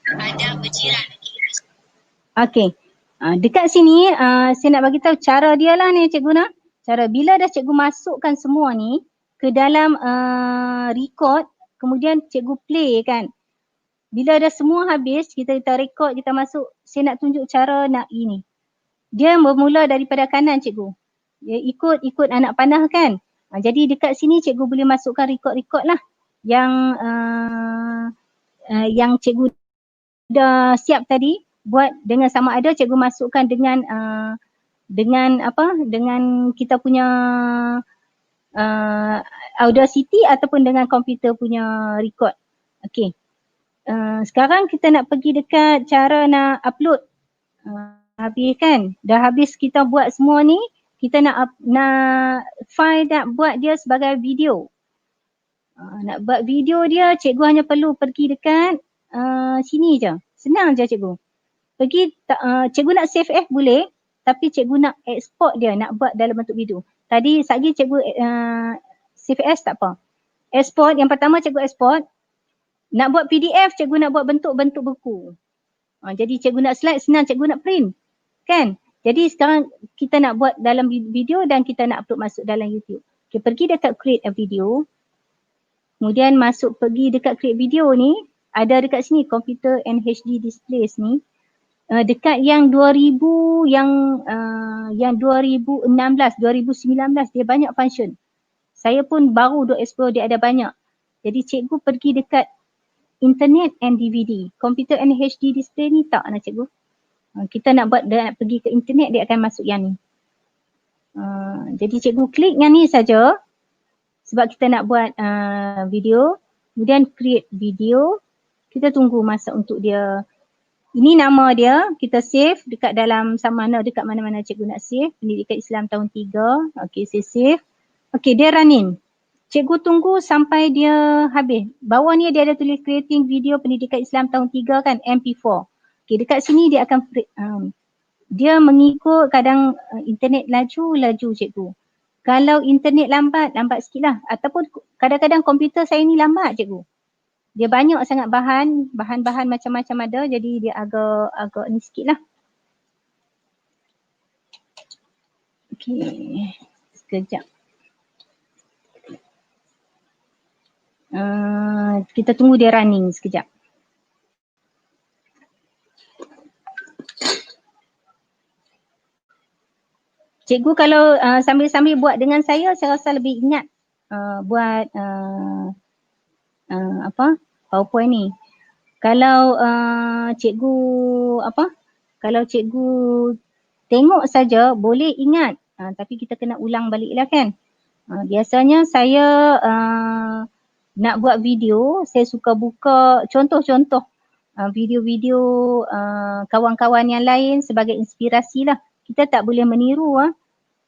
S4: 3 adab berjiran.
S2: Okay. Dekat sini saya nak bagi tahu cara dia lah ni Cikgu Nah. Cara bila dah Cikgu masukkan semua ni ke dalam record, kemudian Cikgu play kan. Bila dah semua habis, kita record, kita masuk, saya nak tunjuk cara nak ini. Dia bermula daripada kanan Cikgu. Dia ikut anak panah kan. Jadi dekat sini Cikgu boleh masukkan record-record lah. Yang Cikgu dah siap tadi. Buat dengan sama ada Cikgu masukkan dengan kita punya Audacity ataupun dengan komputer punya record. Okay. Sekarang kita nak pergi dekat cara nak upload. Habis kan? Dah habis kita buat semua ni. Kita nak file nak buat dia sebagai video. Nak buat video dia, Cikgu hanya perlu pergi dekat sini je. Senang je Cikgu. Cikgu nak save as boleh, tapi Cikgu nak export dia, nak buat dalam bentuk video. Tadi sekali Cikgu save as tak apa. Export, yang pertama Cikgu export. Nak buat PDF, Cikgu nak buat bentuk-bentuk buku. Jadi Cikgu nak slide, senang Cikgu nak print. Kan? Jadi sekarang kita nak buat dalam video dan kita nak upload masuk dalam YouTube. Okay, pergi dekat create a video. Kemudian pergi dekat create video ni. Ada dekat sini computer and HD displays ni. Dekat yang 2000, yang 2016, 2019 dia banyak function. Saya pun baru duk explore, dia ada banyak. Jadi Cikgu pergi dekat internet and DVD. Computer and HD display ni tak nak Cikgu. Kita nak buat, nak pergi ke internet, dia akan masuk yang ni. Jadi Cikgu klik yang ni saja. Sebab kita nak buat video. Kemudian create video. Kita tunggu masa untuk dia. Ini nama dia, kita save dekat dalam dekat mana-mana Cikgu nak save. Pendidikan Islam tahun 3. Okay, saya save. Okay, dia running. Cikgu tunggu sampai dia habis. Bawah ni dia ada tulis creating video pendidikan Islam tahun 3 kan, MP4. Okay, dekat sini dia akan, dia mengikut kadang internet laju Cikgu. Kalau internet lambat sikit lah. Ataupun kadang-kadang komputer saya ni lambat Cikgu. Dia banyak sangat bahan-bahan macam-macam ada, jadi dia agak ni sikit lah. Okay, sekejap. Kita tunggu dia running sekejap. Cikgu kalau sambil-sambil buat dengan saya rasa lebih ingat buat PowerPoint ni. Kalau cikgu kalau cikgu tengok saja boleh ingat, tapi kita kena ulang balik lah kan. Biasanya saya nak buat video, saya suka buka contoh-contoh video-video kawan-kawan yang lain sebagai inspirasi lah. Kita tak boleh meniru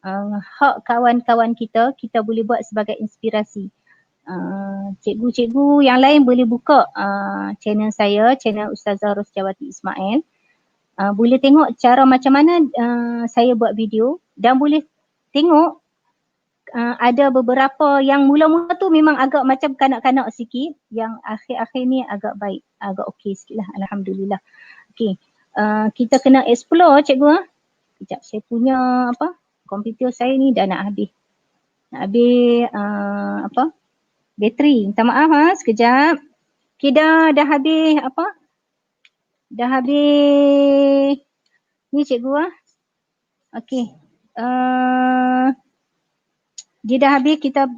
S2: hak kawan-kawan kita boleh buat sebagai inspirasi. Cikgu-cikgu yang lain boleh buka channel saya, channel Ustazah Rosjawati Ismail. Boleh tengok cara macam mana saya buat video dan boleh tengok ada beberapa yang mula-mula tu memang agak macam kanak-kanak sikit, yang akhir-akhir ni agak baik, agak okey sikit lah, alhamdulillah. Okey, kita kena explore cikgu. Sekejap, saya punya komputer saya ni dah nak habis. Bateri. Minta maaf sekejap. Okey, dah habis dah habis ni cikgu Okey. Dia dah habis, kita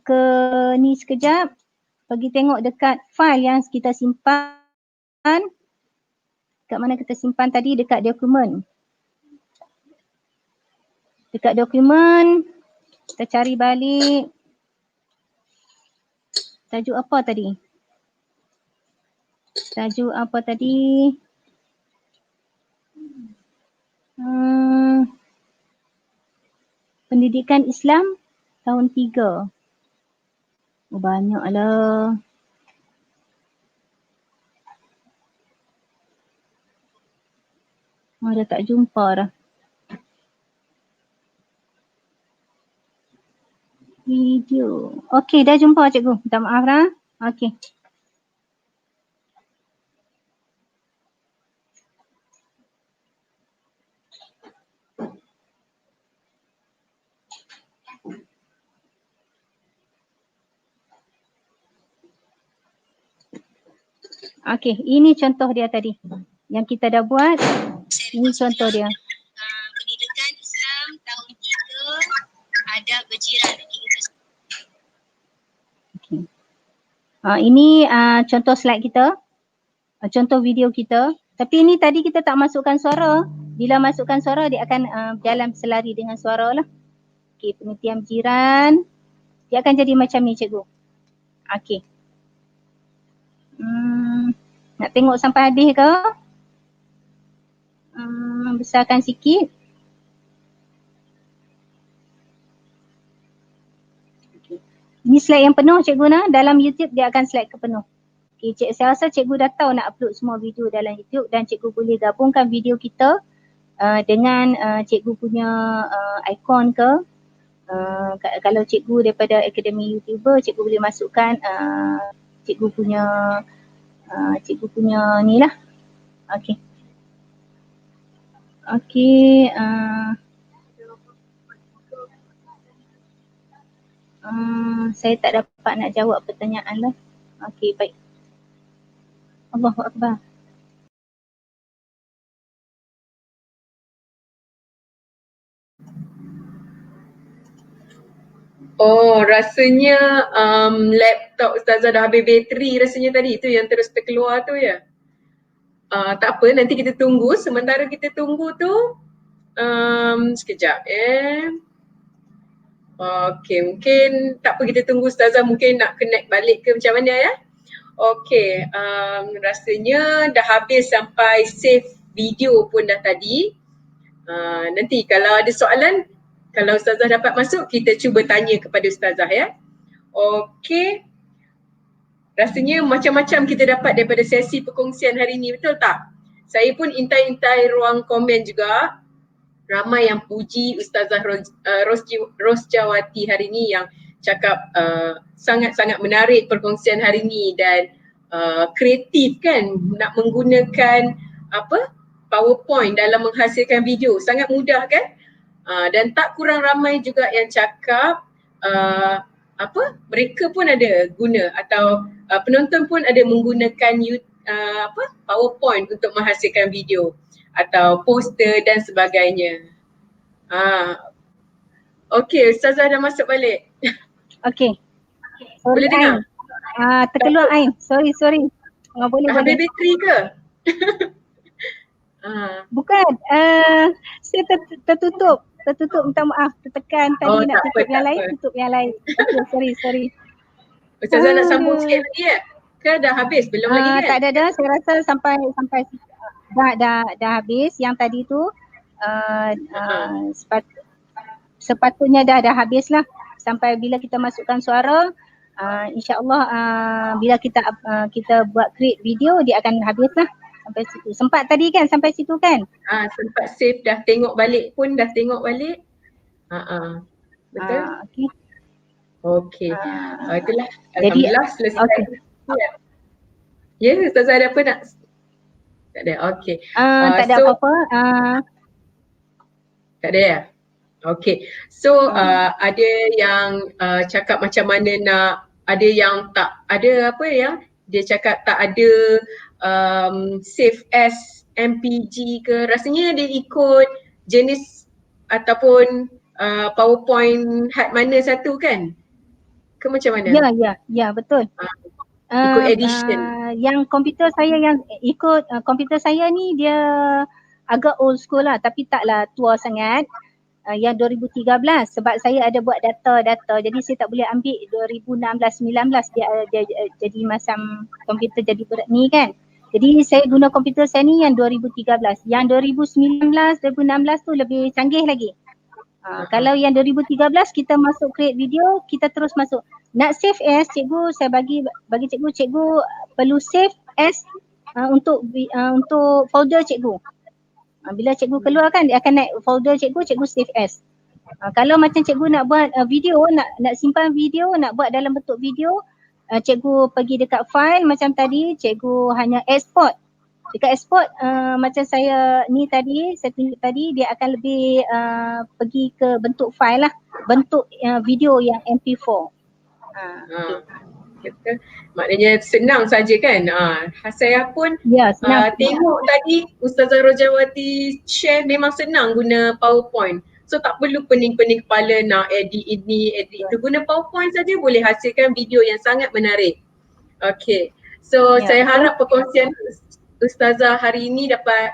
S2: ke ni sekejap. Pergi tengok dekat file yang kita simpan. Dekat mana kita simpan tadi? Dekat dokumen. Dekat dokumen, kita cari balik. Tajuk apa tadi? Pendidikan Islam tahun 3. Banyaklah. Dah tak jumpa dah. Video. Okey, dah jumpa cikgu. Minta maaf dah. Okey. Okey, ini contoh dia tadi. Yang kita dah buat. Ini contoh dia.
S4: Pendidikan Islam tahun 3, adab berjiran.
S2: Okay. Ini contoh slide kita. Contoh video kita. Tapi ini tadi kita tak masukkan suara. Bila masukkan suara dia akan berjalan selari dengan suara lah. Okey, pengertian jiran. Dia akan jadi macam ni cikgu. Okey. Nak tengok sampai habis ke? Besarkan sikit. Okay. Ini slide yang penuh cikgu dalam YouTube dia akan slide ke penuh. Okay, saya rasa cikgu dah tahu nak upload semua video dalam YouTube dan cikgu boleh gabungkan video kita dengan cikgu punya ikon ke. Kalau cikgu daripada Akademi YouTuber, cikgu boleh masukkan cikgu punya ni lah. Okey. Okey. Saya tak dapat nak jawab pertanyaan lah. Okey, baik. Allahu Akbar.
S1: Oh, rasanya laptop Ustazah dah habis bateri rasanya tadi. Itu yang terus terkeluar tu ya. Tak apa, nanti kita tunggu. Sementara kita tunggu tu, sekejap Okey, mungkin tak apa, kita tunggu Ustazah mungkin nak connect balik ke macam mana ya. Okey, rasanya dah habis sampai save video pun dah tadi. Nanti kalau ada soalan, kalau Ustazah dapat masuk, kita cuba tanya kepada Ustazah ya. Okey. Rasanya macam-macam kita dapat daripada sesi perkongsian hari ni, betul tak? Saya pun intai-intai ruang komen juga. Ramai yang puji Ustazah Rosjawati hari ni, yang cakap sangat-sangat menarik perkongsian hari ni dan kreatif kan, nak menggunakan PowerPoint dalam menghasilkan video. Sangat mudah kan? Dan tak kurang ramai juga yang cakap mereka pun ada guna atau penonton pun ada menggunakan PowerPoint untuk menghasilkan video atau poster dan sebagainya. Okey, Ustazah dah masuk balik.
S2: Okey.
S1: Boleh dengar?
S2: Terkeluar Ain. Sorry. Boleh.
S1: Habis bateri ke?
S2: Bukan. Saya tertutup. Minta maaf. Tertekan tadi nak tutup yang lain, tutup yang lain. Okey, sorry.
S1: Ustazah nak sambung sikit lagi ya? Ke dah habis? Belum lagi kan?
S2: Tak ada. Saya rasa sampai dah habis. Yang tadi tu sepatutnya dah habis lah. Sampai bila kita masukkan suara, insya-Allah bila kita buat create video, dia akan habis lah sampai situ. Sempat tadi kan sampai situ kan?
S1: Sempat save, dah tengok balik. Betul? Okey. Itulah. Alhamdulillah selesai.
S2: Okay.
S1: Ya, Ustazah ada apa nak? Tak ada. Okey.
S2: Tak ada apa-apa.
S1: Tak ada ya? Okey. So ada yang cakap macam mana nak, ada yang tak ada dia cakap tak ada save as MPG ke, rasanya dia ikut jenis ataupun PowerPoint hard mana satu kan? Ke macam mana?
S2: Ya, betul.
S1: Ikut edition.
S2: Yang komputer saya komputer saya ni dia agak old school lah, tapi taklah tua sangat. Yang 2013 sebab saya ada buat data, jadi saya tak boleh ambil 2016-19 dia jadi macam komputer jadi berat ni kan. Jadi saya guna komputer saya ni yang 2013. Yang 2019-2016 tu lebih canggih lagi. Kalau yang 2013 kita masuk create video, kita terus masuk. Nak save as, cikgu saya bagi cikgu perlu save as untuk folder cikgu. Bila cikgu keluar kan dia akan naik folder cikgu save as. Kalau macam cikgu nak buat video, nak simpan video, nak buat dalam bentuk video, cikgu pergi dekat file macam tadi, cikgu hanya export. Dekat export macam saya ni tadi, saya tunjuk tadi, dia akan lebih pergi ke bentuk file lah, bentuk video yang MP4.
S1: Betul. Maknanya senang saja kan? Saya pun tengok tadi Ustazah Rojawati share, memang senang guna PowerPoint. So tak perlu pening-pening kepala nak edit ini, edit itu. Guna PowerPoint saja boleh hasilkan video yang sangat menarik. Okay. So saya harap perkongsian Ustazah hari ini dapat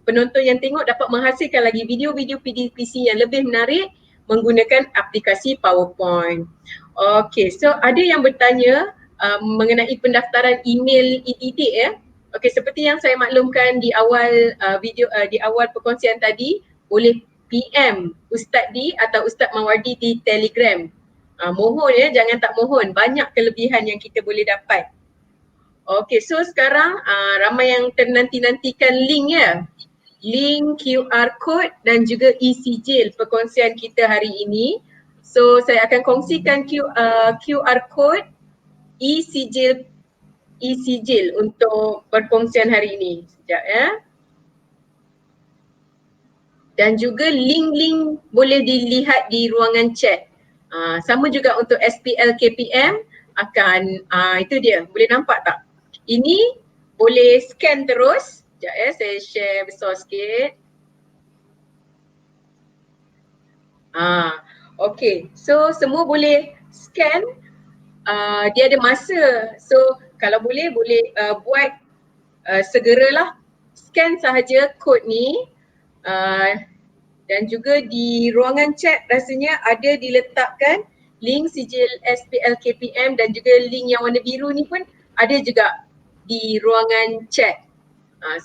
S1: penonton yang tengok dapat menghasilkan lagi video-video PDPC yang lebih menarik menggunakan aplikasi PowerPoint. Okay, so ada yang bertanya mengenai pendaftaran email e-didik ya. Okay, seperti yang saya maklumkan di awal di awal perkongsian tadi, boleh PM Ustaz D atau Ustaz Mawardi di Telegram. Mohon ya, jangan tak mohon. Banyak kelebihan yang kita boleh dapat. Okay, so sekarang ramai yang ternanti-nantikan link ya. Link QR code dan juga e-sijil perkongsian kita hari ini. So saya akan kongsikan QR code e-sijil untuk perkongsian hari ini. Sekejap ya. Dan juga link-link boleh dilihat di ruangan chat. Sama juga untuk SPL KPM akan itu dia. Boleh nampak tak? Ini boleh scan terus. Sekejap ya, saya share besar sikit. Okay, so semua boleh scan. Dia ada masa. So kalau boleh buat segeralah scan sahaja kod ni. Dan juga di ruangan chat rasanya ada diletakkan link sijil SPL KPM dan juga link yang warna biru ni pun ada juga di ruangan chat.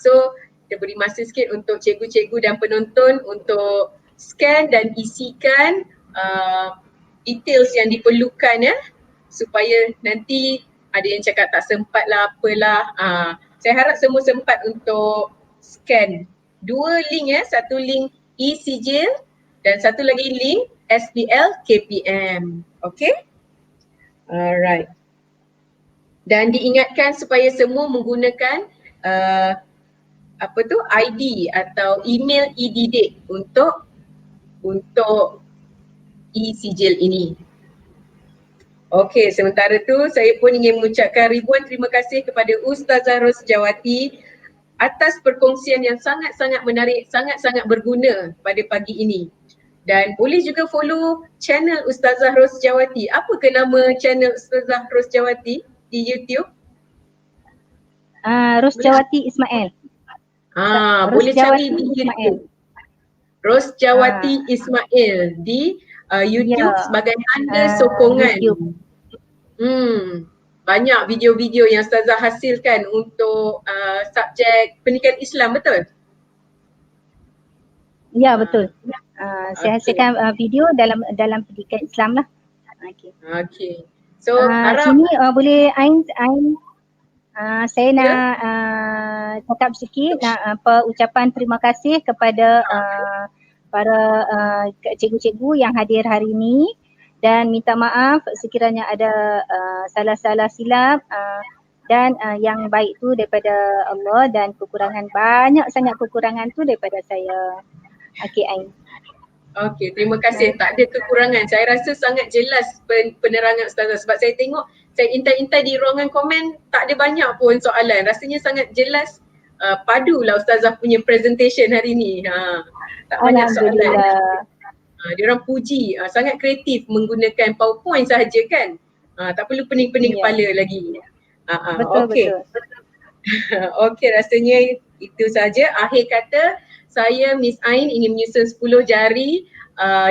S1: So kita beri masa sikit untuk cikgu-cikgu dan penonton untuk scan dan isikan details yang diperlukan ya, supaya nanti ada yang cakap tak sempat lah apalah. Saya harap semua sempat untuk scan. Dua link ya, satu link e-sijil dan satu lagi link SPL KPM. Okay? Alright. Dan diingatkan supaya semua menggunakan ID atau email e-didik untuk e-sijil ini. Okey, sementara tu saya pun ingin mengucapkan ribuan terima kasih kepada Ustazah Rosjawati atas perkongsian yang sangat-sangat menarik, sangat-sangat berguna pada pagi ini. Dan boleh juga follow channel Ustazah Rosjawati. Apa ke nama channel Ustazah Rosjawati di YouTube?
S2: Rosjawati Ismail.
S1: Boleh cari di
S2: Ismail.
S1: YouTube. Rosjawati Ismail di YouTube sebagai tanda sokongan.
S2: YouTube.
S1: Banyak video-video yang Ustazah hasilkan untuk subjek pendidikan Islam, betul?
S2: Ya, betul. Saya hasilkan video dalam pendidikan Islam lah.
S1: Okey. So harap
S2: sini boleh Ain saya nak cakap sikit ucapan terima kasih kepada para cikgu-cikgu yang hadir hari ini dan minta maaf sekiranya ada salah-salah silap dan yang baik tu daripada Allah dan kekurangan, banyak sangat kekurangan tu daripada saya. Okey Ain.
S1: Okey, terima kasih. Tak ada kekurangan. Saya rasa sangat jelas penerangan Ustazah sebab saya tengok, saya intai-intai di ruangan komen tak ada banyak pun soalan. Rasanya sangat jelas, padulah Ustazah punya presentation hari ni. Tak banyak soalan. Dia orang puji, sangat kreatif menggunakan PowerPoint sahaja kan. Tak perlu pening-pening kepala lagi. Okey. Okey, rasanya itu saja. Akhir kata, saya Miss Ain ingin menyusun 10 jari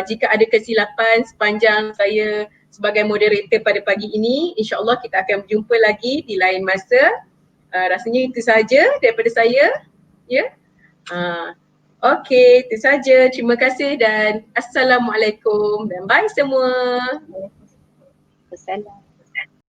S1: jika ada kesilapan sepanjang saya sebagai moderator pada pagi ini. InsyaAllah kita akan berjumpa lagi di lain masa. Rasanya itu saja daripada saya. Ya. Okey, itu saja. Terima kasih dan Assalamualaikum dan bye semua.
S2: Assalamualaikum.